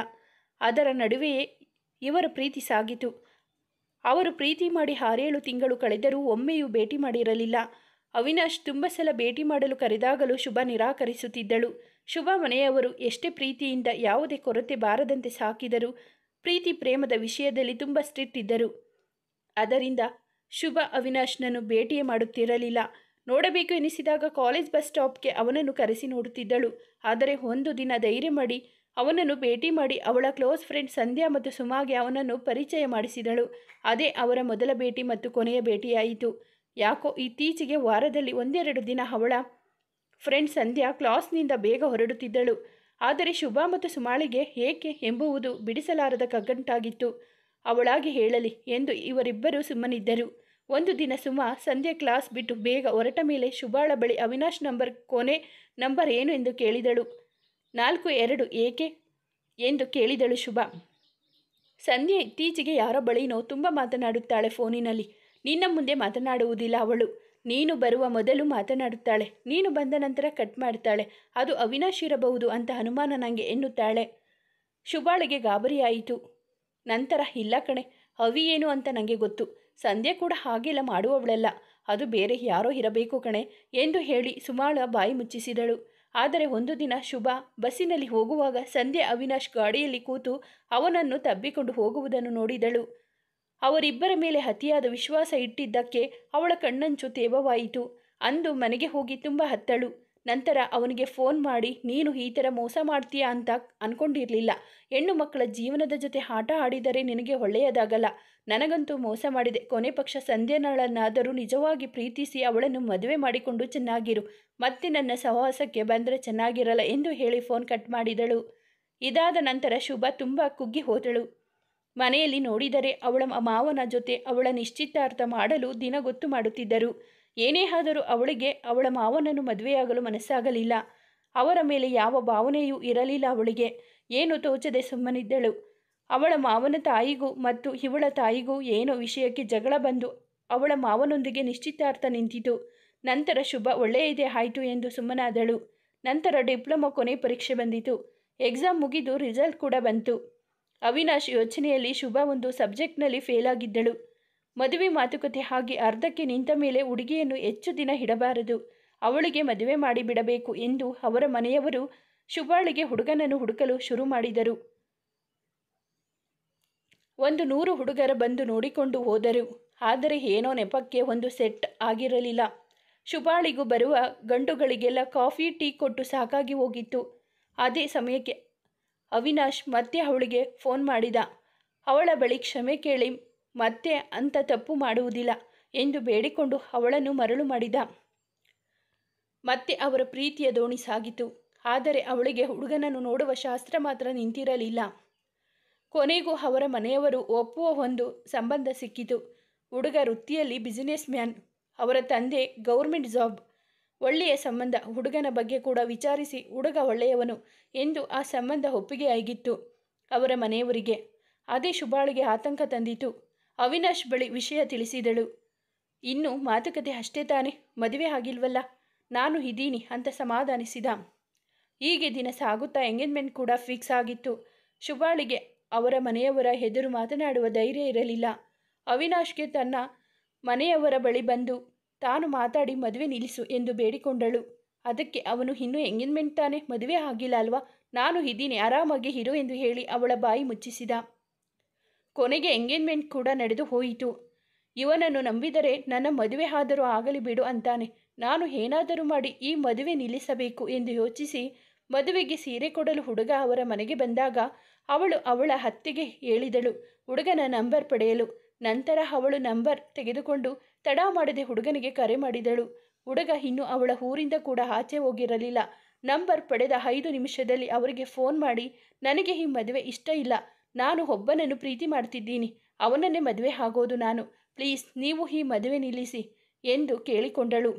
ಅದರ ನಡುವೆಯೇ ಇವರ ಪ್ರೀತಿ ಸಾಗಿತು. ಅವರು ಪ್ರೀತಿ ಮಾಡಿ 6-7 ತಿಂಗಳು ಕಳೆದರೂ ಒಮ್ಮೆಯೂ ಭೇಟಿ ಮಾಡಿರಲಿಲ್ಲ. ಅವಿನಾಶ್ ತುಂಬ ಸಲ ಭೇಟಿ ಮಾಡಲು ಕರೆದಾಗಲೂ ಶುಭ ನಿರಾಕರಿಸುತ್ತಿದ್ದಳು. ಶುಭ ಮನೆಯವರು ಎಷ್ಟೇ ಪ್ರೀತಿಯಿಂದ ಯಾವುದೇ ಕೊರತೆ ಬಾರದಂತೆ ಸಾಕಿದರೂ ಪ್ರೀತಿ ಪ್ರೇಮದ ವಿಷಯದಲ್ಲಿ ತುಂಬ ಸ್ಟ್ರಿಕ್ಟ್ ಇದ್ದರು. ಅದರಿಂದ ಶುಭ ಅವಿನಾಶ್ನನ್ನು ಭೇಟಿಯೇ ಮಾಡುತ್ತಿರಲಿಲ್ಲ. ನೋಡಬೇಕು ಎನಿಸಿದಾಗ ಕಾಲೇಜ್ ಬಸ್ ಸ್ಟಾಪ್ಗೆ ಅವನನ್ನು ಕರೆಸಿ ನೋಡುತ್ತಿದ್ದಳು. ಆದರೆ ಒಂದು ದಿನ ಧೈರ್ಯ ಮಾಡಿ ಅವನನ್ನು ಭೇಟಿ ಮಾಡಿ ಅವಳ ಕ್ಲೋಸ್ ಫ್ರೆಂಡ್ ಸಂಧ್ಯಾ ಮತ್ತು ಸುಮಾಗೆ ಅವನನ್ನು ಪರಿಚಯ ಮಾಡಿಸಿದಳು. ಅದೇ ಅವರ ಮೊದಲ ಭೇಟಿ ಮತ್ತು ಕೊನೆಯ ಭೇಟಿಯಾಯಿತು. ಯಾಕೋ ಇತ್ತೀಚೆಗೆ ವಾರದಲ್ಲಿ 1-2 ದಿನ ಅವಳ ಫ್ರೆಂಡ್ ಸಂಧ್ಯಾ ಕ್ಲಾಸ್ನಿಂದ ಬೇಗ ಹೊರಡುತ್ತಿದ್ದಳು. ಆದರೆ ಶುಭ ಮತ್ತು ಸುಮಾಳಿಗೆ ಏಕೆ ಎಂಬುವುದು ಬಿಡಿಸಲಾರದ ಕಗ್ಗಂಟಾಗಿತ್ತು. ಅವಳಾಗಿ ಹೇಳಲಿ ಎಂದು ಇವರಿಬ್ಬರೂ ಸುಮ್ಮನಿದ್ದರು. ಒಂದು ದಿನ ಸುಮಾ ಸಂಧ್ಯಾ ಕ್ಲಾಸ್ ಬಿಟ್ಟು ಬೇಗ ಹೊರಟ ಮೇಲೆ ಶುಭಾಳ ಬಳಿ ಅವಿನಾಶ್ ಕೊನೆ ನಂಬರ್ ಏನು ಎಂದು ಕೇಳಿದಳು. 42 ಏಕೆ ಎಂದು ಕೇಳಿದಳು ಶುಭ. ಸಂಧ್ಯಾ ಇತ್ತೀಚೆಗೆ ಯಾರ ಬಳಿನೋ ತುಂಬ ಮಾತನಾಡುತ್ತಾಳೆ ಫೋನಿನಲ್ಲಿ. ನಿನ್ನ ಮುಂದೆ ಮಾತನಾಡುವುದಿಲ್ಲ ಅವಳು. ನೀನು ಬರುವ ಮೊದಲು ಮಾತನಾಡುತ್ತಾಳೆ, ನೀನು ಬಂದ ನಂತರ ಕಟ್ ಮಾಡ್ತಾಳೆ. ಅದು ಅವಿನಾಶ್ ಇರಬಹುದು ಅಂತ ಅನುಮಾನ ನನಗೆ ಎನ್ನುತ್ತಾಳೆ. ಶುಭಾಳಿಗೆ ಗಾಬರಿಯಾಯಿತು. ನಂತರ, ಇಲ್ಲ ಕಣೆ, ಅವಿ ಏನು ಅಂತ ನನಗೆ ಗೊತ್ತು. ಸಂಧ್ಯಾ ಕೂಡ ಹಾಗೆಲ್ಲ ಮಾಡುವವಳಲ್ಲ, ಅದು ಬೇರೆ ಯಾರೋ ಇರಬೇಕು ಕಣೆ ಎಂದು ಹೇಳಿ ಸುಮಾಳ ಬಾಯಿ ಮುಚ್ಚಿಸಿದಳು. ಆದರೆ ಒಂದು ದಿನ ಶುಭ ಬಸ್ಸಿನಲ್ಲಿ ಹೋಗುವಾಗ ಸಂಧ್ಯಾ ಅವಿನಾಶ್ ಗಾಡಿಯಲ್ಲಿ ಕೂತು ಅವನನ್ನು ತಬ್ಬಿಕೊಂಡು ಹೋಗುವುದನ್ನು ನೋಡಿದಳು. ಅವರಿಬ್ಬರ ಮೇಲೆ ಅತಿಯಾದ ವಿಶ್ವಾಸ ಇಟ್ಟಿದ್ದಕ್ಕೆ ಅವಳ ಕಣ್ಣಂಚು ತೇವವಾಯಿತು. ಅಂದು ಮನೆಗೆ ಹೋಗಿ ತುಂಬ ಹತ್ತಳು. ನಂತರ ಅವನಿಗೆ ಫೋನ್ ಮಾಡಿ, ನೀನು ಈ ಥರ ಮೋಸ ಮಾಡ್ತೀಯಾ ಅಂತ ಅಂದ್ಕೊಂಡಿರಲಿಲ್ಲ. ಹೆಣ್ಣು ಮಕ್ಕಳ ಜೀವನದ ಜೊತೆ ಆಟ ಆಡಿದರೆ ನಿನಗೆ ಒಳ್ಳೆಯದಾಗಲ್ಲ. ನನಗಂತೂ ಮೋಸ ಮಾಡಿದೆ. ಕೊನೆ ಪಕ್ಷ ಸಂಧ್ಯಾನಳನ್ನಾದರೂ ನಿಜವಾಗಿ ಪ್ರೀತಿಸಿ ಅವಳನ್ನು ಮದುವೆ ಮಾಡಿಕೊಂಡು ಚೆನ್ನಾಗಿರು. ಮತ್ತೆ ನನ್ನ ಸಹವಾಸಕ್ಕೆ ಬಂದರೆ ಚೆನ್ನಾಗಿರಲ್ಲ ಎಂದು ಹೇಳಿ ಫೋನ್ ಕಟ್ ಮಾಡಿದಳು. ಇದಾದ ನಂತರ ಶುಭ ತುಂಬ ಕುಗ್ಗಿ ಹೋದಳು. ಮನೆಯಲ್ಲಿ ನೋಡಿದರೆ ಅವಳ ಮಾವನ ಜೊತೆ ಅವಳ ನಿಶ್ಚಿತಾರ್ಥ ಮಾಡಲು ದಿನ ಗೊತ್ತು ಮಾಡುತ್ತಿದ್ದರು. ಏನೇ ಆದರೂ ಅವಳಿಗೆ ಅವಳ ಮಾವನನ್ನು ಮದುವೆಯಾಗಲು ಮನಸ್ಸಾಗಲಿಲ್ಲ. ಅವರ ಮೇಲೆ ಯಾವ ಭಾವನೆಯೂ ಇರಲಿಲ್ಲ ಅವಳಿಗೆ. ಏನು ತೋಚದೆ ಸುಮ್ಮನಿದ್ದಳು. ಅವಳ ಮಾವನ ತಾಯಿಗೂ ಮತ್ತು ಇವಳ ತಾಯಿಗೂ ಏನೋ ವಿಷಯಕ್ಕೆ ಜಗಳ ಬಂದು ಅವಳ ಮಾವನೊಂದಿಗೆ ನಿಶ್ಚಿತಾರ್ಥ ನಿಂತಿತು. ನಂತರ ಶುಭ ಒಳ್ಳೆಯದೇ ಆಯಿತು ಎಂದು ಸುಮ್ಮನಾದಳು. ನಂತರ ಡಿಪ್ಲೊಮಾ ಕೊನೆ ಪರೀಕ್ಷೆ ಬಂದಿತು. ಎಕ್ಸಾಮ್ ಮುಗಿದು ರಿಸಲ್ಟ್ ಕೂಡ ಬಂತು. ಅವಿನಾಶ್ ಯೋಚನೆಯಲ್ಲಿ ಶುಭ ಒಂದು ಸಬ್ಜೆಕ್ಟ್ನಲ್ಲಿ ಫೇಲ್ ಆಗಿದ್ದಳು. ಮದುವೆ ಮಾತುಕತೆ ಆಗಿ ಅರ್ಧಕ್ಕೆ ನಿಂತ ಮೇಲೆ ಹುಡುಗಿಯನ್ನು ಹೆಚ್ಚು ದಿನ ಇಡಬಾರದು, ಅವಳಿಗೆ ಮದುವೆ ಮಾಡಿಬಿಡಬೇಕು ಎಂದು ಅವರ ಮನೆಯವರು ಶುಭಾಳಿಗೆ ಹುಡುಗನನ್ನು ಹುಡುಕಲು ಶುರು ಮಾಡಿದರು. 100 ಹುಡುಗರು ಬಂದು ನೋಡಿಕೊಂಡು ಹೋದರು. ಆದರೆ ಏನೋ ನೆಪಕ್ಕೆ ಒಂದು ಸೆಟ್ ಆಗಿರಲಿಲ್ಲ. ಶುಭಾಳಿಗೂ ಬರುವ ಗಂಡುಗಳಿಗೆಲ್ಲ ಕಾಫಿ ಟೀ ಕೊಟ್ಟು ಸಾಕಾಗಿ ಹೋಗಿತ್ತು. ಅದೇ ಸಮಯಕ್ಕೆ ಅವಿನಾಶ್ ಮತ್ತೆ ಅವಳಿಗೆ ಫೋನ್ ಮಾಡಿದ. ಅವಳ ಬಳಿ ಕ್ಷಮೆ ಕೇಳಿ ಮತ್ತೆ ಅಂಥ ತಪ್ಪು ಮಾಡುವುದಿಲ್ಲ ಎಂದು ಬೇಡಿಕೊಂಡು ಅವಳನ್ನು ಮರಳು ಮಾಡಿದ. ಮತ್ತೆ ಅವರ ಪ್ರೀತಿಯ ದೋಣಿ ಸಾಗಿತು. ಆದರೆ ಅವಳಿಗೆ ಹುಡುಗನನ್ನು ನೋಡುವ ಶಾಸ್ತ್ರ ಮಾತ್ರ ನಿಂತಿರಲಿಲ್ಲ. ಕೊನೆಗೂ ಅವರ ಮನೆಯವರು ಒಪ್ಪುವ ಒಂದು ಸಂಬಂಧ ಸಿಕ್ಕಿತು. ಹುಡುಗ ವೃತ್ತಿಯಲ್ಲಿ ಬಿಸಿನೆಸ್ ಮ್ಯಾನ್, ಅವರ ತಂದೆ ಗೌರ್ಮೆಂಟ್ ಜಾಬ್. ಒಳ್ಳೆಯ ಸಂಬಂಧ. ಹುಡುಗನ ಬಗ್ಗೆ ಕೂಡ ವಿಚಾರಿಸಿ ಹುಡುಗ ಒಳ್ಳೆಯವನು ಎಂದು ಆ ಸಂಬಂಧ ಒಪ್ಪಿಗೆ ಆಗಿತ್ತು ಅವರ ಮನೆಯವರಿಗೆ. ಅದೇ ಶುಭಾಳಿಗೆ ಆತಂಕ ತಂದಿತು. ಅವಿನಾಶ್ ಬಳಿ ವಿಷಯ ತಿಳಿಸಿದಳು. ಇನ್ನು ಮಾತುಕತೆ ಅಷ್ಟೇ ತಾನೆ, ಮದುವೆ ಆಗಿಲ್ವಲ್ಲ, ನಾನು ಇದ್ದೀನಿ ಅಂತ ಸಮಾಧಾನಿಸಿದ. ಹೀಗೆ ದಿನ ಸಾಗುತ್ತಾ ಎಂಗೇಜ್ಮೆಂಟ್ ಕೂಡ ಫಿಕ್ಸ್ ಆಗಿತ್ತು. ಶುಭಾಳಿಗೆ ಅವರ ಮನೆಯವರ ಎದುರು ಮಾತನಾಡುವ ಧೈರ್ಯ ಇರಲಿಲ್ಲ. ಅವಿನಾಶ್ಗೆ ತನ್ನ ಮನೆಯವರ ಬಳಿ ಬಂದು ತಾನು ಮಾತಾಡಿ ಮದುವೆ ನಿಲ್ಲಿಸು ಎಂದು ಬೇಡಿಕೊಂಡಳು. ಅದಕ್ಕೆ ಅವನು, ಇನ್ನೂ ಎಂಗೇಜ್ಮೆಂಟ್ ತಾನೆ, ಮದುವೆ ಆಗಿಲ್ಲ ಅಲ್ವಾ, ನಾನು ಇದ್ದೀನಿ, ಆರಾಮಾಗಿ ಇರು ಎಂದು ಹೇಳಿ ಅವಳ ಬಾಯಿ ಮುಚ್ಚಿಸಿದ. ಕೊನೆಗೆ ಎಂಗೇಜ್ಮೆಂಟ್ ಕೂಡ ನಡೆದು ಹೋಯಿತು. ಇವನನ್ನು ನಂಬಿದರೆ ನನ್ನ ಮದುವೆ ಆದರೂ ಆಗಲಿ ಬಿಡು ಅಂತಾನೆ. ನಾನು ಏನಾದರೂ ಮಾಡಿ ಈ ಮದುವೆ ನಿಲ್ಲಿಸಬೇಕು ಎಂದು ಯೋಚಿಸಿ ಮದುವೆಗೆ ಸೀರೆ ಕೊಡಲು ಹುಡುಗ ಅವರ ಮನೆಗೆ ಬಂದಾಗ ಅವಳು ಅವಳ ಅತ್ತೆಗೆ ಹೇಳಿದಳು ಹುಡುಗನ ನಂಬರ್ ಪಡೆಯಲು. ನಂತರ ಅವಳು ನಂಬರ್ ತೆಗೆದುಕೊಂಡು ತಡ ಮಾಡದೆ ಹುಡುಗನಿಗೆ ಕರೆ ಮಾಡಿದಳು. ಹುಡುಗ ಇನ್ನೂ ಅವಳ ಊರಿಂದ ಕೂಡ ಆಚೆ ಹೋಗಿರಲಿಲ್ಲ. ನಂಬರ್ ಪಡೆದ 5 ನಿಮಿಷದಲ್ಲಿ ಅವರಿಗೆ ಫೋನ್ ಮಾಡಿ, ನನಗೆ ಈ ಮದುವೆ ಇಷ್ಟ ಇಲ್ಲ, ನಾನು ಒಬ್ಬನನ್ನು ಪ್ರೀತಿ ಮಾಡ್ತಿದ್ದೀನಿ, ಅವನನ್ನೇ ಮದುವೆ ಆಗೋದು ನಾನು, ಪ್ಲೀಸ್ ನೀವು ಈ ಮದುವೆ ನಿಲ್ಲಿಸಿ ಎಂದು ಕೇಳಿಕೊಂಡಳು.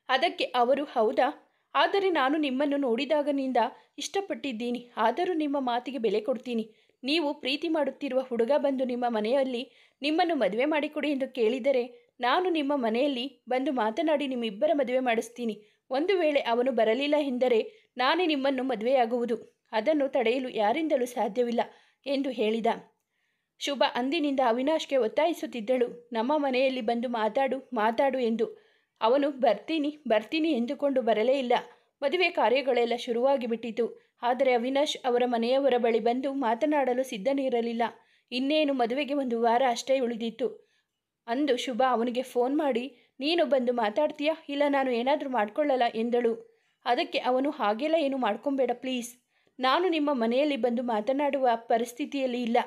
ಅದಕ್ಕೆ ಅವರು, ಹೌದಾ, ಆದರೆ ನಾನು ನಿಮ್ಮನ್ನು ನೋಡಿದಾಗನಿಂದ ಇಷ್ಟಪಟ್ಟಿದ್ದೀನಿ, ಆದರೂ ನಿಮ್ಮ ಮಾತಿಗೆ ಬೆಲೆ ಕೊಡ್ತೀನಿ, ನೀವು ಪ್ರೀತಿ ಮಾಡುತ್ತಿರುವ ಹುಡುಗ ಬಂದು ನಿಮ್ಮ ಮನೆಯಲ್ಲಿ ನಿಮ್ಮನ್ನು ಮದುವೆ ಮಾಡಿಕೊಡಿ ಎಂದು ಕೇಳಿದರೆ ನಾನು ನಿಮ್ಮ ಮನೆಯಲ್ಲಿ ಬಂದು ಮಾತನಾಡಿ ನಿಮ್ಮಿಬ್ಬರ ಮದುವೆ ಮಾಡಿಸ್ತೀನಿ. ಒಂದು ವೇಳೆ ಅವನು ಬರಲಿಲ್ಲ ಎಂದರೆ ನಾನೇ ನಿಮ್ಮನ್ನು ಮದುವೆಯಾಗುವುದು. ಅದನ್ನು ತಡೆಯಲು ಯಾರಿಂದಲೂ ಸಾಧ್ಯವಿಲ್ಲ ಎಂದು ಹೇಳಿದ. ಶುಭ ಅಂದಿನಿಂದ ಅವಿನಾಶ್ಗೆ ಒತ್ತಾಯಿಸುತ್ತಿದ್ದಳು, ನಮ್ಮ ಮನೆಯಲ್ಲಿ ಬಂದು ಮಾತಾಡು ಎಂದು. ಅವನು ಬರ್ತೀನಿ ಎಂದುಕೊಂಡು ಬರಲೇ ಇಲ್ಲ. ಮದುವೆ ಕಾರ್ಯಗಳೆಲ್ಲ ಶುರುವಾಗಿ ಬಿಟ್ಟಿತು. ಆದರೆ ಅವಿನಾಶ್ ಅವರ ಮನೆಯವರ ಬಳಿ ಬಂದು ಮಾತನಾಡಲು ಸಿದ್ಧನಿರಲಿಲ್ಲ. ಇನ್ನೇನು ಮದುವೆಗೆ 1 ವಾರ ಅಷ್ಟೇ ಉಳಿದಿತ್ತು. ಅಂದು ಶುಭ ಅವನಿಗೆ ಫೋನ್ ಮಾಡಿ, ನೀನು ಬಂದು ಮಾತಾಡ್ತೀಯಾ ಇಲ್ಲ ನಾನು ಏನಾದರೂ ಮಾಡ್ಕೊಳ್ಳಲ್ಲ ಎಂದಳು. ಅದಕ್ಕೆ ಅವನು, ಹಾಗೆಲ್ಲ ಏನು ಮಾಡ್ಕೊಬೇಡ ಪ್ಲೀಸ್, ನಾನು ನಿಮ್ಮ ಮನೆಯಲ್ಲಿ ಬಂದು ಮಾತನಾಡುವ ಪರಿಸ್ಥಿತಿಯಲ್ಲಿ ಇಲ್ಲ.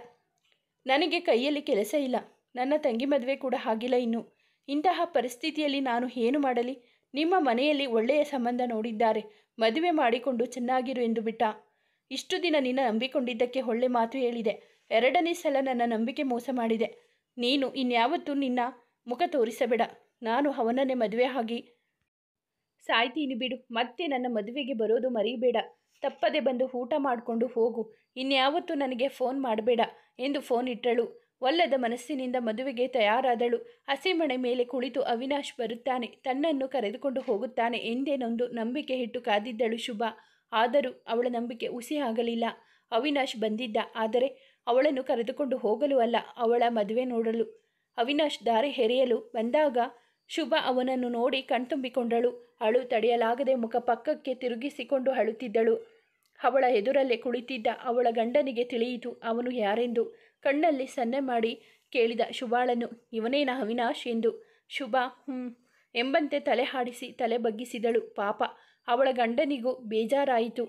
ನನಗೆ ಕೈಯಲ್ಲಿ ಕೆಲಸ ಇಲ್ಲ. ನನ್ನ ತಂಗಿ ಮದುವೆ ಕೂಡ ಆಗಿಲ್ಲ ಇನ್ನು. ಇಂತಹ ಪರಿಸ್ಥಿತಿಯಲ್ಲಿ ನಾನು ಏನು ಮಾಡಲಿ? ನಿಮ್ಮ ಮನೆಯಲ್ಲಿ ಒಳ್ಳೆಯ ಸಂಬಂಧ ನೋಡಿದ್ದಾರೆ, ಮದುವೆ ಮಾಡಿಕೊಂಡು ಚೆನ್ನಾಗಿರು ಎಂದು ಬಿಟ್ಟ. ಇಷ್ಟು ದಿನ ನಿನ್ನ ನಂಬಿಕೊಂಡಿದ್ದಕ್ಕೆ ಒಳ್ಳೆ ಮಾತು ಹೇಳಿದೆ. 2ನೇ ಸಲ ನನ್ನ ನಂಬಿಕೆ ಮೋಸ ಮಾಡಿದೆ. ನೀನು ಇನ್ಯಾವತ್ತೂ ನಿನ್ನ ಮುಖ ತೋರಿಸಬೇಡ. ನಾನು ಅವನನ್ನೇ ಮದುವೆ ಆಗಿ ಸಾಯ್ತೀನಿ ಬಿಡು. ಮತ್ತೆ ನನ್ನ ಮದುವೆಗೆ ಬರೋದು ಮರಿಬೇಡ. ತಪ್ಪದೆ ಬಂದು ಊಟ ಮಾಡಿಕೊಂಡು ಹೋಗು. ಇನ್ಯಾವತ್ತೂ ನನಗೆ ಫೋನ್ ಮಾಡಬೇಡ ಎಂದು ಫೋನ್ ಇಟ್ಟಳು. ಒಲ್ಲದ ಮನಸ್ಸಿನಿಂದ ಮದುವೆಗೆ ತಯಾರಾದಳು. ಹಸಿಮಣೆ ಮೇಲೆ ಕುಳಿತು ಅವಿನಾಶ್ ಬರುತ್ತಾನೆ, ತನ್ನನ್ನು ಕರೆದುಕೊಂಡು ಹೋಗುತ್ತಾನೆ ಎಂದೇನೊಂದು ನಂಬಿಕೆ ಇಟ್ಟು ಕಾದಿದ್ದಳು ಶುಭ. ಆದರೂ ಅವಳ ನಂಬಿಕೆ ಹುಸಿ ಆಗಲಿಲ್ಲ. ಅವಿನಾಶ್ ಬಂದಿದ್ದ, ಆದರೆ ಅವಳನ್ನು ಕರೆದುಕೊಂಡು ಹೋಗಲು ಅಲ್ಲ, ಅವಳ ಮದುವೆ ನೋಡಲು. ಅವಿನಾಶ್ ದಾರಿ ಎರೆಯಲು ಬಂದಾಗ ಶುಭ ಅವನನ್ನು ನೋಡಿ ಕಣ್ತುಂಬಿಕೊಂಡಳು. ಅಳು ತಡೆಯಲಾಗದೆ ಮುಖ ಪಕ್ಕಕ್ಕೆ ತಿರುಗಿಸಿಕೊಂಡು ಅಳುತ್ತಿದ್ದಳು. ಅವಳ ಎದುರಲ್ಲೇ ಕುಳಿತಿದ್ದ ಅವಳ ಗಂಡನಿಗೆ ತಿಳಿಯಿತು ಅವನು ಯಾರೆಂದು. ಕಣ್ಣಲ್ಲಿ ಸನ್ನೆ ಮಾಡಿ ಕೇಳಿದ ಶುಭಾಳನ್ನು, ಇವನೇನ ಅವಿನಾಶ್ ಎಂದು. ಶುಭ ಎಂಬಂತೆ ತಲೆ ಹಾಡಿಸಿ ತಲೆ ಬಗ್ಗಿಸಿದಳು. ಪಾಪ ಅವಳ ಗಂಡನಿಗೂ ಬೇಜಾರಾಯಿತು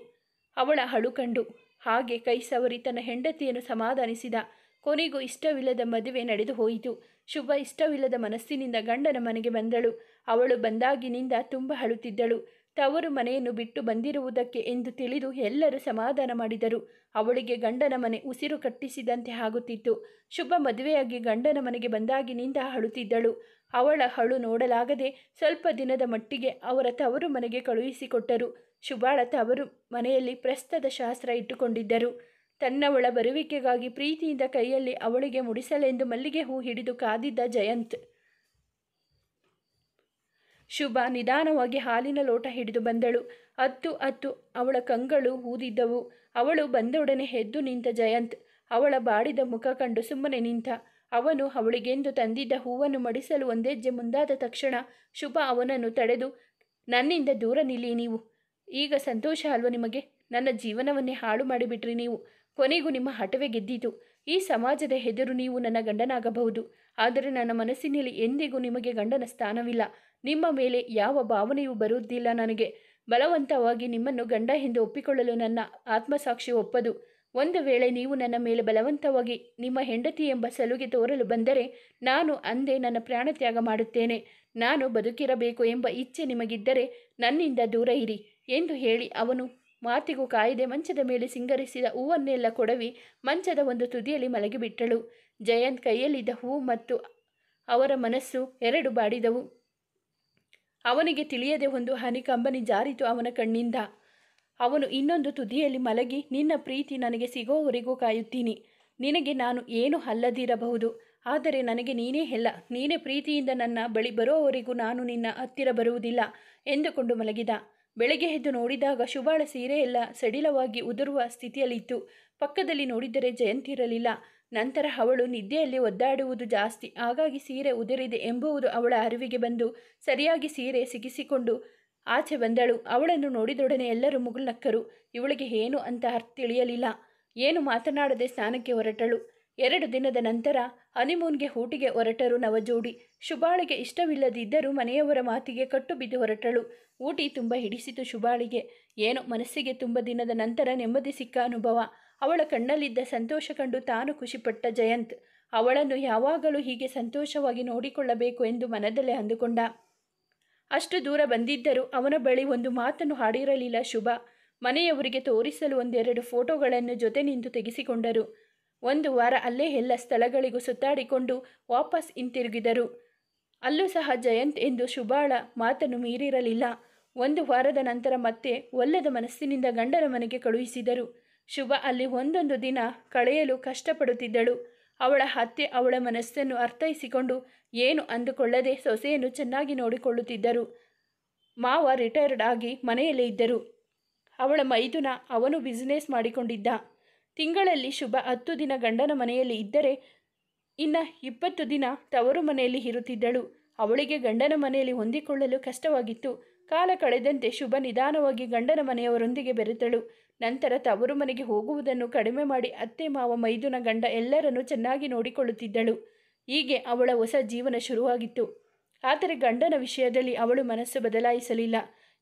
ಅವಳ ಅಳು ಕಂಡು. ಹಾಗೆ ಕೈ ಸವರಿ ತನ್ನ ಹೆಂಡತಿಯನ್ನು ಸಮಾಧಾನಿಸಿದ. ಕೊನೆಗೂ ಇಷ್ಟವಿಲ್ಲದ ಮದುವೆ ನಡೆದು ಹೋಯಿತು. ಶುಭ ಇಷ್ಟವಿಲ್ಲದ ಮನಸ್ಸಿನಿಂದ ಗಂಡನ ಮನೆಗೆ ಬಂದಳು. ಅವಳು ಬಂದಾಗಿನಿಂದ ತುಂಬ ಅಳುತ್ತಿದ್ದಳು. ತವರು ಮನೆಯನ್ನು ಬಿಟ್ಟು ಬಂದಿರುವುದಕ್ಕೆ ಎಂದು ತಿಳಿದು ಎಲ್ಲರೂ ಸಮಾಧಾನ ಮಾಡಿದರು. ಅವಳಿಗೆ ಗಂಡನ ಮನೆ ಉಸಿರು ಕಟ್ಟಿಸಿದಂತೆ ಆಗುತ್ತಿತ್ತು. ಶುಭ ಮದುವೆಯಾಗಿ ಗಂಡನ ಮನೆಗೆ ಬಂದಾಗಿನಿಂದ ಅಳುತ್ತಿದ್ದಳು. ಅವಳ ಅಳು ನೋಡಲಾಗದೆ ಸ್ವಲ್ಪ ದಿನದ ಮಟ್ಟಿಗೆ ಅವರ ತವರು ಮನೆಗೆ ಕಳುಹಿಸಿಕೊಟ್ಟರು. ಶುಭಾಳ ತವರು ಮನೆಯಲ್ಲಿ ಪ್ರಸ್ತದ ಶಾಸ್ತ್ರ ಇಟ್ಟುಕೊಂಡಿದ್ದರು. ತನ್ನವಳ ಬರುವಿಕೆಗಾಗಿ ಪ್ರೀತಿಯಿಂದ ಕೈಯಲ್ಲಿ ಅವಳಿಗೆ ಮುಡಿಸಲೆಂದು ಮಲ್ಲಿಗೆ ಹೂ ಹಿಡಿದು ಕಾದಿದ್ದ ಜಯಂತ್. ಶುಭ ನಿಧಾನವಾಗಿ ಹಾಲಿನ ಲೋಟ ಹಿಡಿದು ಬಂದಳು. ಅತ್ತು ಅವಳ ಕಂಗಳು ಊದಿದ್ದವು. ಅವಳು ಬಂದೊಡನೆ ಎದ್ದು ನಿಂತ ಜಯಂತ್ ಅವಳ ಬಾಡಿದ ಮುಖ ಕಂಡು ಸುಮ್ಮನೆ ನಿಂತ. ಅವನು ಅವಳಿಗೆಂದು ತಂದಿದ್ದ ಹೂವನ್ನು ಮಡಿಸಲು ಒಂದೆಜ್ಜೆ ಮುಂದಾದ ತಕ್ಷಣ ಶುಭ ಅವನನ್ನು ತಡೆದು, ನನ್ನಿಂದ ದೂರ ನಿಲ್ಲಿ ನೀವು. ಈಗ ಸಂತೋಷ ಅಲ್ವ ನಿಮಗೆ? ನನ್ನ ಜೀವನವನ್ನೇ ಹಾಳು ಮಾಡಿಬಿಟ್ರಿ ನೀವು. ಕೊನೆಗೂ ನಿಮ್ಮ ಹಠವೇ ಗೆದ್ದಿತು. ಈ ಸಮಾಜದ ಎದುರು ನೀವು ನನ್ನ ಗಂಡನಾಗಬಹುದು, ಆದರೆ ನನ್ನ ಮನಸ್ಸಿನಲ್ಲಿ ಎಂದಿಗೂ ನಿಮಗೆ ಗಂಡನ ಸ್ಥಾನವಿಲ್ಲ. ನಿಮ್ಮ ಮೇಲೆ ಯಾವ ಭಾವನೆಯೂ ಬರುವುದಿಲ್ಲ ನನಗೆ. ಬಲವಂತವಾಗಿ ನಿಮ್ಮನ್ನು ಗಂಡ ಎಂದು ಒಪ್ಪಿಕೊಳ್ಳಲು ನನ್ನ ಆತ್ಮಸಾಕ್ಷಿ ಒಪ್ಪದು. ಒಂದು ವೇಳೆ ನೀವು ನನ್ನ ಮೇಲೆ ಬಲವಂತವಾಗಿ ನಿಮ್ಮ ಹೆಂಡತಿ ಎಂಬ ಸಲುಗೆ ತೋರಲು ಬಂದರೆ ನಾನು ಅಂದೇ ನನ್ನ ಪ್ರಾಣ ತ್ಯಾಗ ಮಾಡುತ್ತೇನೆ. ನಾನು ಬದುಕಿರಬೇಕು ಎಂಬ ಇಚ್ಛೆ ನಿಮಗಿದ್ದರೆ ನನ್ನಿಂದ ದೂರ ಇರಿ ಎಂದು ಹೇಳಿ ಅವನು ಮಾತಿಗೂ ಕಾಯದೆ ಮಂಚದ ಮೇಲೆ ಸಿಂಗರಿಸಿದ ಹೂವನ್ನೆಲ್ಲ ಕೊಡವಿ ಮಂಚದ ಒಂದು ತುದಿಯಲ್ಲಿ ಮಲಗಿಬಿಟ್ಟಳು. ಜಯಂತ್ ಕೈಯಲ್ಲಿದ್ದ ಹೂ ಮತ್ತು ಅವರ ಮನಸ್ಸು 2 ಬಾಡಿದವು. ಅವನಿಗೆ ತಿಳಿಯದೆ ಒಂದು ಹನಿ ಕಂಬನಿ ಜಾರಿತು ಅವನ ಕಣ್ಣಿಂದ. ಅವನು ಇನ್ನೊಂದು ತುದಿಯಲ್ಲಿ ಮಲಗಿ, ನಿನ್ನ ಪ್ರೀತಿ ನನಗೆ ಸಿಗೋವರೆಗೂ ಕಾಯುತ್ತೀನಿ. ನಿನಗೆ ನಾನು ಏನು ಅಲ್ಲದಿರಬಹುದು, ಆದರೆ ನನಗೆ ನೀನೇ ಎಲ್ಲ. ನೀನೇ ಪ್ರೀತಿಯಿಂದ ನನ್ನ ಬಳಿ ಬರೋವರೆಗೂ ನಾನು ನಿನ್ನ ಹತ್ತಿರ ಬರುವುದಿಲ್ಲ ಎಂದುಕೊಂಡು ಮಲಗಿದ. ಬೆಳಗ್ಗೆ ಎದ್ದು ನೋಡಿದಾಗ ಶುಭಾಳ ಸೀರೆ ಎಲ್ಲ ಸಡಿಲವಾಗಿ ಉದುರುವ ಸ್ಥಿತಿಯಲ್ಲಿತ್ತು. ಪಕ್ಕದಲ್ಲಿ ನೋಡಿದರೆ ಜಯಂತ್ ಇರಲಿಲ್ಲ. ನಂತರ ಅವಳು ನಿದ್ದೆಯಲ್ಲಿ ಒದ್ದಾಡುವುದು ಜಾಸ್ತಿ, ಹಾಗಾಗಿ ಸೀರೆ ಉದುರಿದೆ ಎಂಬುದು ಅವಳ ಅರಿವಿಗೆ ಬಂದು ಸರಿಯಾಗಿ ಸೀರೆ ಸಿಗಿಸಿಕೊಂಡು ಆಚೆ ಬಂದಳು. ಅವಳನ್ನು ನೋಡಿದೊಡನೆ ಎಲ್ಲರೂ ಮುಗುಳ್ನಕ್ಕರು. ಇವಳಿಗೆ ಏನು ಅಂತ ತಿಳಿಯಲಿಲ್ಲ. ಏನು ಮಾತನಾಡದೆ ಸ್ನಾನಕ್ಕೆ ಹೊರಟಳು. 2 ದಿನದ ನಂತರ ಹನಿಮೂನ್ಗೆ ಊಟಿಗೆ ಹೊರಟರು ನವಜೋಡಿ. ಶುಭಾಳಿಗೆ ಇಷ್ಟವಿಲ್ಲದಿದ್ದರೂ ಮನೆಯವರ ಮಾತಿಗೆ ಕಟ್ಟು ಬಿದ್ದು ಹೊರಟಳು. ಊಟಿ ತುಂಬ ಹಿಡಿಸಿತು ಶುಭಾಳಿಗೆ. ಏನೋ ಮನಸ್ಸಿಗೆ ತುಂಬ ದಿನದ ನಂತರ ನೆಮ್ಮದಿ ಸಿಕ್ಕ ಅನುಭವ. ಅವಳ ಕಣ್ಣಲ್ಲಿದ್ದ ಸಂತೋಷ ಕಂಡು ತಾನು ಖುಷಿಪಟ್ಟ ಜಯಂತ್ ಅವಳನ್ನು ಯಾವಾಗಲೂ ಹೀಗೆ ಸಂತೋಷವಾಗಿ ನೋಡಿಕೊಳ್ಳಬೇಕು ಎಂದು ಮನದಲ್ಲೇ ಅಂದುಕೊಂಡ. ಅಷ್ಟು ದೂರ ಬಂದಿದ್ದರೂ ಅವನ ಬಳಿ ಒಂದು ಮಾತನ್ನು ಆಡಿರಲಿಲ್ಲ ಶುಭ. ಮನೆಯವರಿಗೆ ತೋರಿಸಲು 1-2 ಫೋಟೋಗಳನ್ನು ಜೊತೆ ನಿಂತು ತೆಗೆಸಿಕೊಂಡರು. 1 ವಾರ ಅಲ್ಲೇ ಎಲ್ಲ ಸ್ಥಳಗಳಿಗೂ ಸುತ್ತಾಡಿಕೊಂಡು ವಾಪಸ್ ಹಿಂತಿರುಗಿದರು. ಅಲ್ಲೂ ಸಹ ಜಯಂತ್ ಎಂದು ಶುಭಾಳ ಮಾತನ್ನು ಮೀರಿರಲಿಲ್ಲ. 1 ವಾರದ ನಂತರ ಮತ್ತೆ ಒಲ್ಲದ ಮನಸ್ಸಿನಿಂದ ಗಂಡನ ಮನೆಗೆ ಕಳುಹಿಸಿದರು. ಶುಭ ಅಲ್ಲಿ ಒಂದೊಂದು ದಿನ ಕಳೆಯಲು ಕಷ್ಟಪಡುತ್ತಿದ್ದಳು. ಅವಳ ಅತ್ತೆ ಅವಳ ಮನಸ್ಸನ್ನು ಅರ್ಥೈಸಿಕೊಂಡು ಏನು ಅಂದುಕೊಳ್ಳದೆ ಸೊಸೆಯನ್ನು ಚೆನ್ನಾಗಿ ನೋಡಿಕೊಳ್ಳುತ್ತಿದ್ದರು. ಮಾವ ರಿಟೈರ್ಡ್ ಆಗಿ ಮನೆಯಲ್ಲೇ ಇದ್ದರು. ಅವಳ ಮೈದುನ ಅವನು ಬಿಸಿನೆಸ್ ಮಾಡಿಕೊಂಡಿದ್ದ. ತಿಂಗಳಲ್ಲಿ ಶುಭ 10 ದಿನ ಗಂಡನ ಮನೆಯಲ್ಲಿ ಇದ್ದರೆ ಇನ್ನು 20 ದಿನ ತವರು ಮನೆಯಲ್ಲಿ ಇರುತ್ತಿದ್ದಳು. ಅವಳಿಗೆ ಗಂಡನ ಮನೆಯಲ್ಲಿ ಹೊಂದಿಕೊಳ್ಳಲು ಕಷ್ಟವಾಗಿತ್ತು. ಕಾಲ ಕಳೆದಂತೆ ಶುಭ ನಿಧಾನವಾಗಿ ಗಂಡನ ಮನೆಯವರೊಂದಿಗೆ ಬೆರೆತಳು. ನಂತರ ತವರು ಮನೆಗೆ ಹೋಗುವುದನ್ನು ಕಡಿಮೆ ಮಾಡಿ ಅತ್ತೆ ಮಾವ ಮೈದುನ ಗಂಡ ಎಲ್ಲರನ್ನೂ ಚೆನ್ನಾಗಿ ನೋಡಿಕೊಳ್ಳುತ್ತಿದ್ದಳು. ಹೀಗೆ ಅವಳ ಹೊಸ ಜೀವನ ಶುರುವಾಗಿತ್ತು. ಆದರೆ ಗಂಡನ ವಿಷಯದಲ್ಲಿ ಅವಳು ಮನಸ್ಸು ಬದಲಾಯಿಸಲಿಲ್ಲ.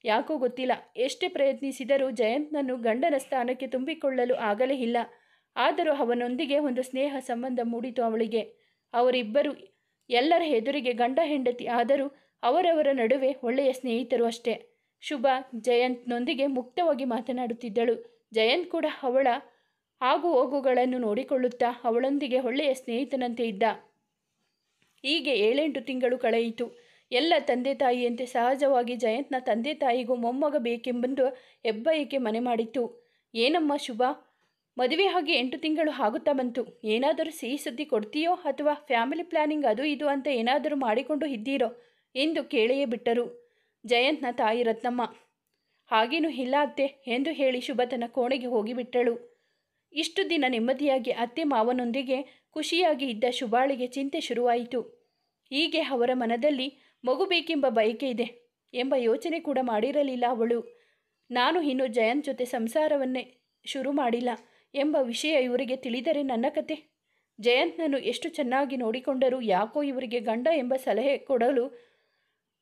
ಯಾಕೋ ಗೊತ್ತಿಲ್ಲ, ಎಷ್ಟೇ ಪ್ರಯತ್ನಿಸಿದರೂ ಜಯಂತ್ನನ್ನು ಗಂಡನ ಸ್ಥಾನಕ್ಕೆ ತುಂಬಿಕೊಳ್ಳಲು ಆಗಲೇ ಇಲ್ಲ. ಆದರೂ ಅವನೊಂದಿಗೆ ಒಂದು ಸ್ನೇಹ ಸಂಬಂಧ ಮೂಡಿತು ಅವಳಿಗೆ. ಅವರಿಬ್ಬರು ಎಲ್ಲರ ಎದುರಿಗೆ ಗಂಡ ಹೆಂಡತಿ ಆದರೂ ಅವರವರ ನಡುವೆ ಒಳ್ಳೆಯ ಸ್ನೇಹಿತರು ಅಷ್ಟೇ. ಶುಭ ಜಯಂತ್ನೊಂದಿಗೆ ಮುಕ್ತವಾಗಿ ಮಾತನಾಡುತ್ತಿದ್ದಳು. ಜಯಂತ್ ಕೂಡ ಅವಳ ಆಗು ಹೋಗುಗಳನ್ನು ನೋಡಿಕೊಳ್ಳುತ್ತಾ ಅವಳೊಂದಿಗೆ ಒಳ್ಳೆಯ ಸ್ನೇಹಿತನಂತೆ ಇದ್ದ. ಹೀಗೆ 7-8 ತಿಂಗಳು ಕಳೆಯಿತು. ಎಲ್ಲ ತಂದೆ ತಾಯಿಯಂತೆ ಸಹಜವಾಗಿ ಜಯಂತ್ನ ತಂದೆ ತಾಯಿಗೂ ಮೊಮ್ಮಗ ಬೇಕೆಂಬುದು ಹೆಬ್ಬಯಕೆ ಮನೆ ಮಾಡಿತ್ತು. ಏನಮ್ಮ ಶುಭ, ಮದುವೆ ಆಗಿ 8 ತಿಂಗಳು ಆಗುತ್ತಾ ಬಂತು. ಏನಾದರೂ ಸಿಹಿ ಸುದ್ದಿ ಕೊಡ್ತೀಯೋ ಅಥವಾ ಫ್ಯಾಮಿಲಿ ಪ್ಲ್ಯಾನಿಂಗ್ ಅದು ಇದು ಅಂತ ಏನಾದರೂ ಮಾಡಿಕೊಂಡು ಇದ್ದೀರೋ ಎಂದು ಕೇಳಿಯೇ ಬಿಟ್ಟರು ಜಯಂತ್ನ ತಾಯಿ ರತ್ನಮ್ಮ. ಹಾಗೇನೂ ಇಲ್ಲ ಅತ್ತೆ ಎಂದು ಹೇಳಿ ಶುಭ ತನ್ನ ಕೋಣೆಗೆ ಹೋಗಿಬಿಟ್ಟಳು. ಇಷ್ಟು ದಿನ ನೆಮ್ಮದಿಯಾಗಿ ಅತ್ತೆ ಮಾವನೊಂದಿಗೆ ಖುಷಿಯಾಗಿ ಇದ್ದ ಶುಭಾಳಿಗೆ ಚಿಂತೆ ಶುರುವಾಯಿತು. ಹೀಗೆ ಅವರ ಮನದಲ್ಲಿ ಮಗು ಬೇಕೆಂಬ ಬಯಕೆ ಇದೆ ಎಂಬ ಯೋಚನೆ ಕೂಡ ಮಾಡಿರಲಿಲ್ಲ ಅವಳು. ನಾನು ಇನ್ನು ಜಯಂತ್ ಜೊತೆ ಸಂಸಾರವನ್ನೇ ಶುರು ಮಾಡಿಲ್ಲ ಎಂಬ ವಿಷಯ ಇವರಿಗೆ ತಿಳಿದರೆ ನನ್ನ ಕತೆ. ಜಯಂತ್ನನ್ನು ಎಷ್ಟು ಚೆನ್ನಾಗಿ ನೋಡಿಕೊಂಡರೂ ಯಾಕೋ ಇವರಿಗೆ ಗಂಡ ಎಂಬ ಸಲಹೆ ಕೊಡಲು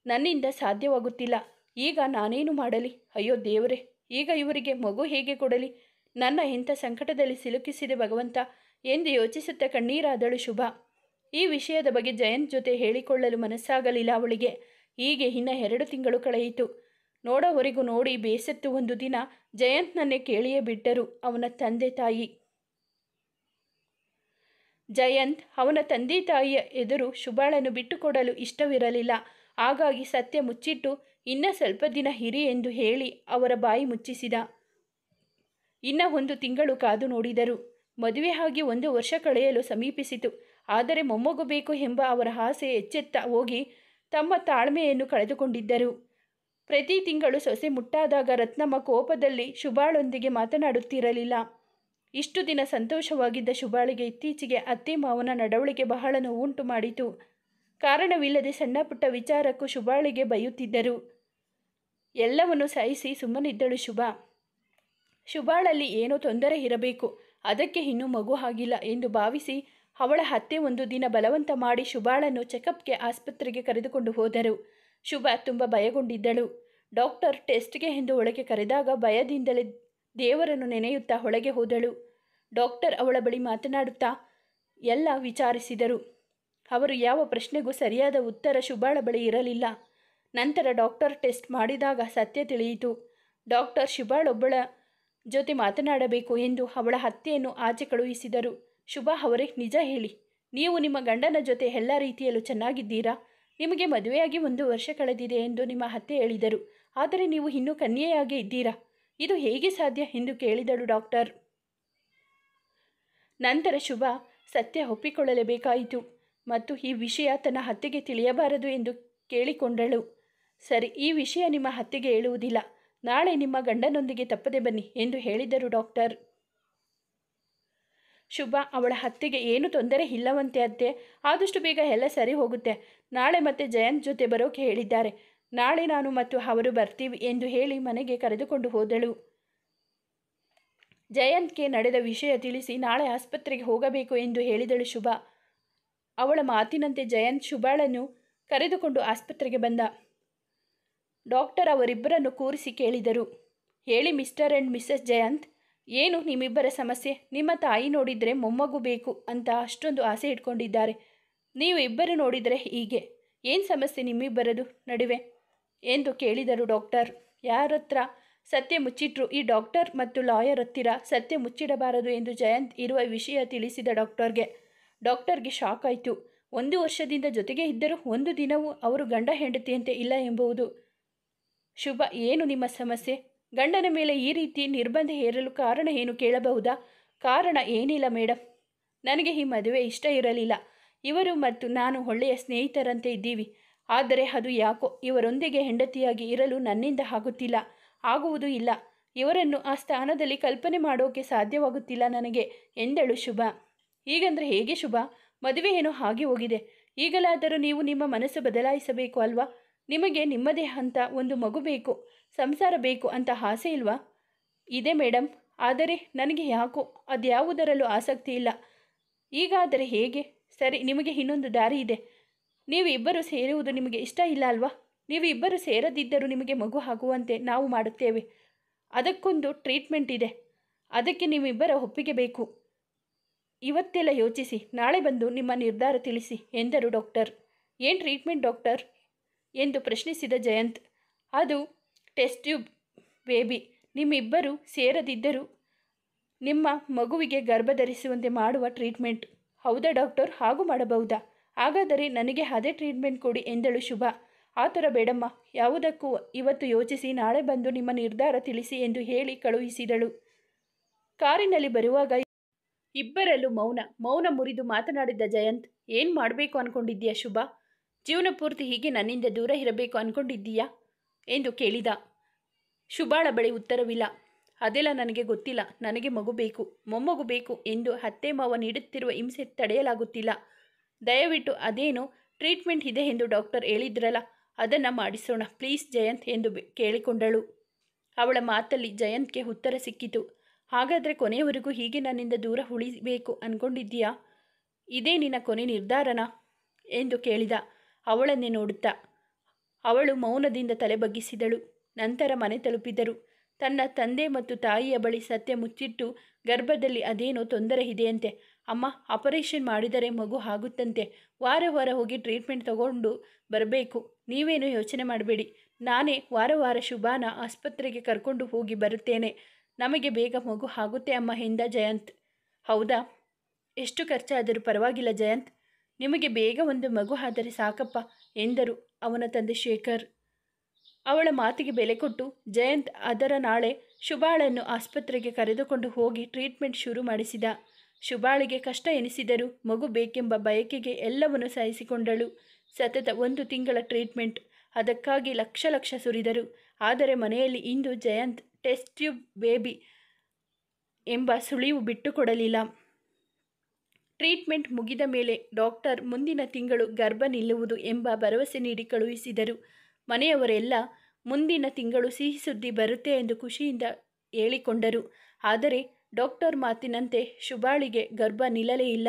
ನನ್ನಿಂದ ಸಾಧ್ಯವಾಗುತ್ತಿಲ್ಲ. ಈಗ ನಾನೇನು ಮಾಡಲಿ? ಅಯ್ಯೋ ದೇವರೇ, ಈಗ ಇವರಿಗೆ ಮಗು ಹೇಗೆ ಕೊಡಲಿ? ನನ್ನ ಇಂಥ ಸಂಕಟದಲ್ಲಿ ಸಿಲುಕಿಸಿದೆ ಭಗವಂತ ಎಂದು ಯೋಚಿಸುತ್ತಾ ಕಣ್ಣೀರಾದಳು ಶುಭ. ಈ ವಿಷಯದ ಬಗ್ಗೆ ಜಯಂತ್ ಜೊತೆ ಹೇಳಿಕೊಳ್ಳಲು ಮನಸ್ಸಾಗಲಿಲ್ಲ ಅವಳಿಗೆ. ಹೀಗೆ ಇನ್ನು 2 ತಿಂಗಳು ಕಳೆಯಿತು. ನೋಡೋವರೆಗೂ ನೋಡಿ ಬೇಸತ್ತು ಒಂದು ದಿನ ಜಯಂತ್ನನ್ನೇ ಕೇಳಿಯೇ ಬಿಟ್ಟರು ಅವನ ತಂದೆ ತಾಯಿ. ಜಯಂತ್ ಅವನ ತಂದೆ ತಾಯಿಯ ಎದುರು ಶುಭಾಳನ್ನು ಬಿಟ್ಟುಕೊಡಲು ಇಷ್ಟವಿರಲಿಲ್ಲ. ಹಾಗಾಗಿ ಸತ್ಯ ಮುಚ್ಚಿಟ್ಟು ಇನ್ನು ಸ್ವಲ್ಪ ದಿನ ಇರಿ ಎಂದು ಹೇಳಿ ಅವರ ಬಾಯಿ ಮುಚ್ಚಿಸಿದ. ಇನ್ನು 1 ತಿಂಗಳು ಕಾದು ನೋಡಿದರು. ಮದುವೆ ಆಗಿ 1 ವರ್ಷ ಕಳೆಯಲು ಸಮೀಪಿಸಿತು. ಆದರೆ ಮೊಮ್ಮಗು ಬೇಕು ಎಂಬ ಅವರ ಆಸೆ ಎಚ್ಚೆತ್ತ ಹೋಗಿ ತಮ್ಮ ತಾಳ್ಮೆಯನ್ನು ಕಳೆದುಕೊಂಡಿದ್ದರು. ಪ್ರತಿ ತಿಂಗಳು ಸೊಸೆ ಮುಟ್ಟಾದಾಗ ರತ್ನಮ್ಮ ಕೋಪದಲ್ಲಿ ಶುಭಾಳೊಂದಿಗೆ ಮಾತನಾಡುತ್ತಿರಲಿಲ್ಲ. ಇಷ್ಟು ದಿನ ಸಂತೋಷವಾಗಿದ್ದ ಶುಭಾಳಿಗೆ ಇತ್ತೀಚೆಗೆ ಅತ್ತೆ ಮಾವನ ನಡವಳಿಕೆ ಬಹಳ ನೋವುಂಟು ಮಾಡಿತು. ಕಾರಣವಿಲ್ಲದೆ ಸಣ್ಣ ಪುಟ್ಟ ವಿಚಾರಕ್ಕೂ ಶುಭಾಳಿಗೆ ಬೈಯುತ್ತಿದ್ದರು. ಎಲ್ಲವನ್ನು ಸಹಿಸಿ ಸುಮ್ಮನಿದ್ದಳು ಶುಭ. ಶುಭಾಳಲ್ಲಿ ಏನೋ ತೊಂದರೆ ಇರಬೇಕು, ಅದಕ್ಕೆ ಇನ್ನೂ ಮಗು ಆಗಿಲ್ಲ ಎಂದು ಭಾವಿಸಿ ಅವಳ ಅತ್ತೆ ಒಂದು ದಿನ ಬಲವಂತ ಮಾಡಿ ಶುಭಾಳನ್ನು ಚೆಕಪ್ಗೆ ಆಸ್ಪತ್ರೆಗೆ ಕರೆದುಕೊಂಡು ಹೋದರು. ಶುಭ ತುಂಬ ಭಯಗೊಂಡಿದ್ದಳು. ಡಾಕ್ಟರ್ ಟೆಸ್ಟ್ಗೆ ಎಂದು ಒಳಗೆ ಕರೆದಾಗ ಭಯದಿಂದಲೇ ದೇವರನ್ನು ನೆನೆಯುತ್ತಾ ಒಳಗೆ ಹೋದಳು. ಡಾಕ್ಟರ್ ಅವಳ ಬಳಿ ಮಾತನಾಡುತ್ತಾ ಎಲ್ಲ ವಿಚಾರಿಸಿದರು. ಅವರು ಯಾವ ಪ್ರಶ್ನೆಗೂ ಸರಿಯಾದ ಉತ್ತರ ಶುಭಾಳ ಬಳಿ ಇರಲಿಲ್ಲ. ನಂತರ ಡಾಕ್ಟರ್ ಟೆಸ್ಟ್ ಮಾಡಿದಾಗ ಸತ್ಯ ತಿಳಿಯಿತು. ಡಾಕ್ಟರ್ ಶುಭಾಳೊಬ್ಬಳ ಜೊತೆ ಮಾತನಾಡಬೇಕು ಎಂದು ಅವಳ ಅತ್ತೆಯನ್ನು ಆಚೆ ಕಳುಹಿಸಿದರು. ಶುಭ ಅವರೇ, ನಿಜ ಹೇಳಿ, ನೀವು ನಿಮ್ಮ ಗಂಡನ ಜೊತೆ ಎಲ್ಲ ರೀತಿಯಲ್ಲೂ ಚೆನ್ನಾಗಿದ್ದೀರಾ? ನಿಮಗೆ ಮದುವೆಯಾಗಿ 1 ವರ್ಷ ಕಳೆದಿದೆ ಎಂದು ನಿಮ್ಮ ಅತ್ತೆ ಹೇಳಿದರು. ಆದರೆ ನೀವು ಇನ್ನೂ ಕನ್ಯೆಯಾಗೇ ಇದ್ದೀರಾ? ಇದು ಹೇಗೆ ಸಾಧ್ಯ ಎಂದು ಕೇಳಿದಳು ಡಾಕ್ಟರ್. ನಂತರ ಶುಭ ಸತ್ಯ ಒಪ್ಪಿಕೊಳ್ಳಲೇಬೇಕಾಯಿತು ಮತ್ತು ಈ ವಿಷಯ ತನ್ನ ಅತ್ತೆಗೆ ತಿಳಿಯಬಾರದು ಎಂದು ಕೇಳಿಕೊಂಡಳು. ಸರಿ, ಈ ವಿಷಯ ನಿಮ್ಮ ಅತ್ತೆಗೆ ಹೇಳುವುದಿಲ್ಲ. ನಾಳೆ ನಿಮ್ಮ ಗಂಡನೊಂದಿಗೆ ತಪ್ಪದೆ ಬನ್ನಿ ಎಂದು ಹೇಳಿದರು ಡಾಕ್ಟರ್. ಶುಭ ಅವಳ ಅತ್ತೆಗೆ ಏನು ತೊಂದರೆ ಇಲ್ಲವಂತೆ ಅತ್ತೆ, ಆದಷ್ಟು ಬೇಗ ಎಲ್ಲ ಸರಿ ಹೋಗುತ್ತೆ. ನಾಳೆ ಮತ್ತೆ ಜಯಂತ್ ಜೊತೆ ಬರೋಕೆ ಹೇಳಿದ್ದಾರೆ. ನಾಳೆ ನಾನು ಮತ್ತು ಅವರು ಬರ್ತೀವಿ ಎಂದು ಹೇಳಿ ಮನೆಗೆ ಕರೆದುಕೊಂಡು ಹೋದಳು. ಜಯಂತ್ಗೆ ನಡೆದ ವಿಷಯ ತಿಳಿಸಿ ನಾಳೆ ಆಸ್ಪತ್ರೆಗೆ ಹೋಗಬೇಕು ಎಂದು ಹೇಳಿದಳು ಶುಭ. ಅವಳ ಮಾತಿನಂತೆ ಜಯಂತ್ ಶುಭಾಳನ್ನು ಕರೆದುಕೊಂಡು ಆಸ್ಪತ್ರೆಗೆ ಬಂದ. ಡಾಕ್ಟರ್ ಅವರಿಬ್ಬರನ್ನು ಕೂರಿಸಿ ಕೇಳಿದರು. ಹೇಳಿ ಮಿಸ್ಟರ್ ಆ್ಯಂಡ್ ಮಿಸ್ಸಸ್ ಜಯಂತ್, ಏನು ನಿಮ್ಮಿಬ್ಬರ ಸಮಸ್ಯೆ? ನಿಮ್ಮ ತಾಯಿ ನೋಡಿದರೆ ಮೊಮ್ಮಗು ಬೇಕು ಅಂತ ಅಷ್ಟೊಂದು ಆಸೆ ಇಟ್ಕೊಂಡಿದ್ದಾರೆ. ನೀವು ಇಬ್ಬರು ನೋಡಿದರೆ ಹೀಗೆ. ಏನು ಸಮಸ್ಯೆ ನಿಮ್ಮಿಬ್ಬರದು ನಡುವೆ ಎಂದು ಕೇಳಿದರು ಡಾಕ್ಟರ್. ಯಾರತ್ರ ಸತ್ಯ ಮುಚ್ಚಿಟ್ರು? ಈ ಡಾಕ್ಟರ್ ಮತ್ತು ಲಾಯರ್ ಹತ್ತಿರ ಸತ್ಯ ಮುಚ್ಚಿಡಬಾರದು ಎಂದು ಜಯಂತ್ ಇರುವ ವಿಷಯ ತಿಳಿಸಿದ ಡಾಕ್ಟರ್ಗೆ. ಡಾಕ್ಟರ್ಗೆ ಶಾಕ್ ಆಯಿತು. 1 ವರ್ಷದಿಂದ ಜೊತೆಗೆ ಇದ್ದರೂ ಒಂದು ದಿನವೂ ಅವರು ಗಂಡ ಹೆಂಡತಿಯಂತೆ ಇಲ್ಲ ಎಂಬುದು. ಶುಭ, ಏನು ನಿಮ್ಮ ಸಮಸ್ಯೆ? ಗಂಡನ ಮೇಲೆ ಈ ರೀತಿ ನಿರ್ಬಂಧ ಹೇರಲು ಕಾರಣ ಏನು ಕೇಳಬಹುದಾ? ಕಾರಣ ಏನಿಲ್ಲ ಮೇಡಮ್. ನನಗೆ ಈ ಮದುವೆ ಇಷ್ಟ ಇರಲಿಲ್ಲ. ಇವರು ಮತ್ತು ನಾನು ಒಳ್ಳೆಯ ಸ್ನೇಹಿತರಂತೆ ಇದ್ದೀವಿ. ಆದರೆ ಅದು ಯಾಕೋ ಇವರೊಂದಿಗೆ ಹೆಂಡತಿಯಾಗಿ ಇರಲು ನನ್ನಿಂದ ಆಗುವುದೂ ಇಲ್ಲ. ಇವರನ್ನು ಆ ಸ್ಥಾನದಲ್ಲಿ ಕಲ್ಪನೆ ಮಾಡೋಕೆ ಸಾಧ್ಯವಾಗುತ್ತಿಲ್ಲ ನನಗೆ ಎಂದಳು ಶುಭ. ಹೀಗಂದ್ರೆ ಹೇಗೆ ಶುಭ? ಮದುವೆ ಏನೋ ಆಗಿ ಹೋಗಿದೆ. ಈಗಲಾದರೂ ನೀವು ನಿಮ್ಮ ಮನಸ್ಸು ಬದಲಾಯಿಸಬೇಕು ಅಲ್ವಾ? ನಿಮಗೆ ನಿಮ್ಮದೇ ಅಂತ ಒಂದು ಮಗು ಬೇಕು, ಸಂಸಾರ ಬೇಕು ಅಂತ ಆಸೆ ಇಲ್ವಾ? ಇದೆ ಮೇಡಮ್, ಆದರೆ ನನಗೆ ಯಾಕೋ ಅದ್ಯಾವುದರಲ್ಲೂ ಆಸಕ್ತಿ ಇಲ್ಲ. ಈಗಾದರೆ ಹೇಗೆ? ಸರಿ, ನಿಮಗೆ ಇನ್ನೊಂದು ದಾರಿ ಇದೆ. ನೀವು ಇಬ್ಬರು ಸೇರುವುದು ನಿಮಗೆ ಇಷ್ಟ ಇಲ್ಲ ಅಲ್ವಾ? ನೀವು ಇಬ್ಬರು ಸೇರದಿದ್ದರೂ ನಿಮಗೆ ಮಗು ಆಗುವಂತೆ ನಾವು ಮಾಡುತ್ತೇವೆ. ಅದಕ್ಕೊಂದು ಟ್ರೀಟ್ಮೆಂಟ್ ಇದೆ. ಅದಕ್ಕೆ ನಿಮ್ಮಿಬ್ಬರ ಒಪ್ಪಿಗೆ ಬೇಕು. ಇವತ್ತೆಲ್ಲ ಯೋಚಿಸಿ ನಾಳೆ ಬಂದು ನಿಮ್ಮ ನಿರ್ಧಾರ ತಿಳಿಸಿ ಎಂದರು ಡಾಕ್ಟರ್. ಏನು ಟ್ರೀಟ್ಮೆಂಟ್ ಡಾಕ್ಟರ್ ಎಂದು ಪ್ರಶ್ನಿಸಿದ ಜಯಂತ್. ಅದು ಟೆಸ್ಟ್ ಟ್ಯೂಬ್ ಬೇಬಿ. ನಿಮ್ಮಿಬ್ಬರು ಸೇರದಿದ್ದರೂ ನಿಮ್ಮ ಮಗುವಿಗೆ ಗರ್ಭ ಧರಿಸುವಂತೆ ಮಾಡುವ ಟ್ರೀಟ್ಮೆಂಟ್. ಹೌದಾ ಡಾಕ್ಟರ್? ಹಾಗೂ ಮಾಡಬಹುದಾ? ಹಾಗಾದರೆ ನನಗೆ ಅದೇ ಟ್ರೀಟ್ಮೆಂಟ್ ಕೊಡಿ ಎಂದಳು ಶುಭ. ಆ ಥರ ಬೇಡಮ್ಮ, ಯಾವುದಕ್ಕೂ ಇವತ್ತು ಯೋಚಿಸಿ ನಾಳೆ ಬಂದು ನಿಮ್ಮ ನಿರ್ಧಾರ ತಿಳಿಸಿ ಎಂದು ಹೇಳಿ ಕಳುಹಿಸಿದಳು. ಕಾರಿನಲ್ಲಿ ಬರುವಾಗ ಇಬ್ಬರಲ್ಲೂ ಮೌನ ಮುರಿದು ಮಾತನಾಡಿದ ಜಯಂತ್. ಏನು ಮಾಡಬೇಕು ಅಂದ್ಕೊಂಡಿದ್ದೀಯಾ ಶುಭ? ಜೀವನ ಪೂರ್ತಿ ಹೀಗೆ ನನ್ನಿಂದ ದೂರ ಇರಬೇಕು ಅಂದ್ಕೊಂಡಿದ್ದೀಯಾ ಎಂದು ಕೇಳಿದ. ಶುಭಾಳ ಬಳಿ ಉತ್ತರವಿಲ್ಲ. ಅದೆಲ್ಲ ನನಗೆ ಗೊತ್ತಿಲ್ಲ. ನನಗೆ ಮಗು ಬೇಕು, ಮೊಮ್ಮಗು ಬೇಕು ಎಂದು ಅತ್ತೆ ಮಾವ ನೀಡುತ್ತಿರುವ ಹಿಂಸೆ ತಡೆಯಲಾಗುತ್ತಿಲ್ಲ. ದಯವಿಟ್ಟು ಅದೇನೋ ಟ್ರೀಟ್ಮೆಂಟ್ ಇದೆ ಎಂದು ಡಾಕ್ಟರ್ ಹೇಳಿದ್ರಲ್ಲ, ಅದನ್ನು ಮಾಡಿಸೋಣ ಪ್ಲೀಸ್ ಜಯಂತ್ ಎಂದು ಕೇಳಿಕೊಂಡಳು. ಅವಳ ಮಾತಲ್ಲಿ ಜಯಂತ್ಗೆ ಉತ್ತರ ಸಿಕ್ಕಿತು. ಹಾಗಾದರೆ ಕೊನೆಯವರೆಗೂ ಹೀಗೆ ನನ್ನಿಂದ ದೂರ ಉಳಿಬೇಕು ಅಂದ್ಕೊಂಡಿದ್ದೀಯಾ? ಇದೇ ನಿನ್ನ ಕೊನೆ ನಿರ್ಧಾರನಾ ಎಂದು ಕೇಳಿದ ಅವಳನ್ನೇ ನೋಡುತ್ತಾ. ಅವಳು ಮೌನದಿಂದ ತಲೆ ಬಗ್ಗಿಸಿದಳು. ನಂತರ ಮನೆ ತಲುಪಿದರು. ತನ್ನ ತಂದೆ ಮತ್ತು ತಾಯಿಯ ಬಳಿ ಸತ್ಯ ಮುಚ್ಚಿಟ್ಟು ಗರ್ಭದಲ್ಲಿ ಅದೇನೋ ತೊಂದರೆ ಇದೆಯಂತೆ. ಅಮ್ಮ, ಆಪರೇಷನ್ ಮಾಡಿದರೆ ಮಗು ಆಗುತ್ತಂತೆ. ವಾರ ಹೋಗಿ ಟ್ರೀಟ್ಮೆಂಟ್ ತಗೊಂಡು ಬರಬೇಕು. ನೀವೇನು ಯೋಚನೆ ಮಾಡಬೇಡಿ. ನಾನೇ ವಾರ ಶುಭಾನ ಆಸ್ಪತ್ರೆಗೆ ಕರ್ಕೊಂಡು ಹೋಗಿ ಬರುತ್ತೇನೆ. ನಮಗೆ ಬೇಗ ಮಗು ಆಗುತ್ತೆ ಅಮ್ಮ ಎಂದ ಜಯಂತ್. ಹೌದಾ? ಎಷ್ಟು ಖರ್ಚಾದರೂ ಪರವಾಗಿಲ್ಲ ಜಯಂತ್. ನಿಮಗೆ ಬೇಗ ಒಂದು ಮಗು ಆದರೆ ಸಾಕಪ್ಪ ಎಂದರು ಅವನ ತಂದೆ ಶೇಖರ್. ಅವಳ ಮಾತಿಗೆ ಬೆಲೆ ಕೊಟ್ಟು ಜಯಂತ್ ಅದರ ನಾಳೆ ಶುಭಾಳನ್ನು ಆಸ್ಪತ್ರೆಗೆ ಕರೆದುಕೊಂಡು ಹೋಗಿ ಟ್ರೀಟ್ಮೆಂಟ್ ಶುರು ಮಾಡಿಸಿದ. ಶುಭಾಳಿಗೆ ಕಷ್ಟ ಎನಿಸಿದರೂ ಮಗು ಬೇಕೆಂಬ ಬಯಕೆಗೆ ಎಲ್ಲವನ್ನು ಸಹಿಸಿಕೊಂಡಳು. ಸತತ 1 ತಿಂಗಳ ಟ್ರೀಟ್ಮೆಂಟ್, ಅದಕ್ಕಾಗಿ ಲಕ್ಷ ಸುರಿದರು. ಆದರೆ ಮನೆಯಲ್ಲಿ ಇಂದು ಜಯಂತ್ ಟೆಸ್ಟ್ ಟ್ಯೂಬ್ ಬೇಬಿ ಎಂಬ ಸುಳಿವು ಬಿಟ್ಟುಕೊಡಲಿಲ್ಲ. ಟ್ರೀಟ್ಮೆಂಟ್ ಮುಗಿದ ಮೇಲೆ ಡಾಕ್ಟರ್ ಮುಂದಿನ ತಿಂಗಳು ಗರ್ಭ ನಿಲ್ಲುವುದು ಎಂಬ ಭರವಸೆ ನೀಡಿ ಕಳುಹಿಸಿದರು. ಮನೆಯವರೆಲ್ಲ ಮುಂದಿನ ತಿಂಗಳು ಸಿಹಿ ಸುದ್ದಿ ಬರುತ್ತೆ ಎಂದು ಖುಷಿಯಿಂದ ಹೇಳಿಕೊಂಡರು. ಆದರೆ ಡಾಕ್ಟರ್ ಮಾತಿನಂತೆ ಶುಭಾಳಿಗೆ ಗರ್ಭ ನಿಲ್ಲಲೇ ಇಲ್ಲ.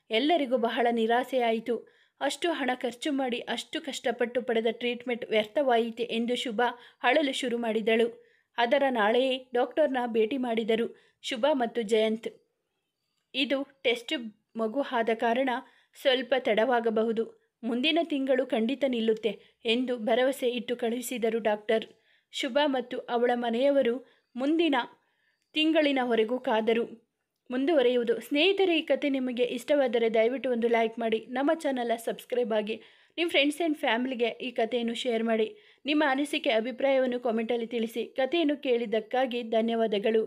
ಎಲ್ಲರಿಗೂ ಬಹಳ ನಿರಾಸೆಯಾಯಿತು. ಅಷ್ಟು ಹಣ ಖರ್ಚು ಮಾಡಿ ಅಷ್ಟು ಕಷ್ಟಪಟ್ಟು ಪಡೆದ ಟ್ರೀಟ್ಮೆಂಟ್ ವ್ಯರ್ಥವಾಯಿತೆ ಎಂದು ಶುಭ ಅಳಲು ಶುರು ಮಾಡಿದಳು. ಅದರ ನಾಳೆಯೇ ಡಾಕ್ಟರ್ನ ಭೇಟಿ ಮಾಡಿದರು ಶುಭ ಮತ್ತು ಜಯಂತ್. ಇದು ಟೆಸ್ಟ್ ಮಗು ಆದ ಕಾರಣ ಸ್ವಲ್ಪ ತಡವಾಗಬಹುದು. ಮುಂದಿನ ತಿಂಗಳು ಖಂಡಿತ ನಿಲ್ಲುತ್ತೆ ಎಂದು ಭರವಸೆ ಇಟ್ಟು ಕಳುಹಿಸಿದರು ಡಾಕ್ಟರ್. ಶುಭ ಮತ್ತು ಅವಳ ಮನೆಯವರು ಮುಂದಿನ ತಿಂಗಳಿನವರೆಗೂ ಕಾದರು. ಮುಂದುವರೆಯುವುದು. ಸ್ನೇಹಿತರೆ, ಈ ಕತೆ ನಿಮಗೆ ಇಷ್ಟವಾದರೆ ದಯವಿಟ್ಟು ಒಂದು ಲೈಕ್ ಮಾಡಿ, ನಮ್ಮ ಚಾನಲ್ನ ಸಬ್ಸ್ಕ್ರೈಬ್ ಆಗಿ, ನಿಮ್ಮ ಫ್ರೆಂಡ್ಸ್ ಆ್ಯಂಡ್ ಫ್ಯಾಮಿಲಿಗೆ ಈ ಕಥೆಯನ್ನು ಶೇರ್ ಮಾಡಿ. ನಿಮ್ಮ ಅನಿಸಿಕೆ ಅಭಿಪ್ರಾಯವನ್ನು ಕಾಮೆಂಟಲ್ಲಿ ತಿಳಿಸಿ. ಕಥೆಯನ್ನು ಕೇಳಿದ್ದಕ್ಕಾಗಿ ಧನ್ಯವಾದಗಳು.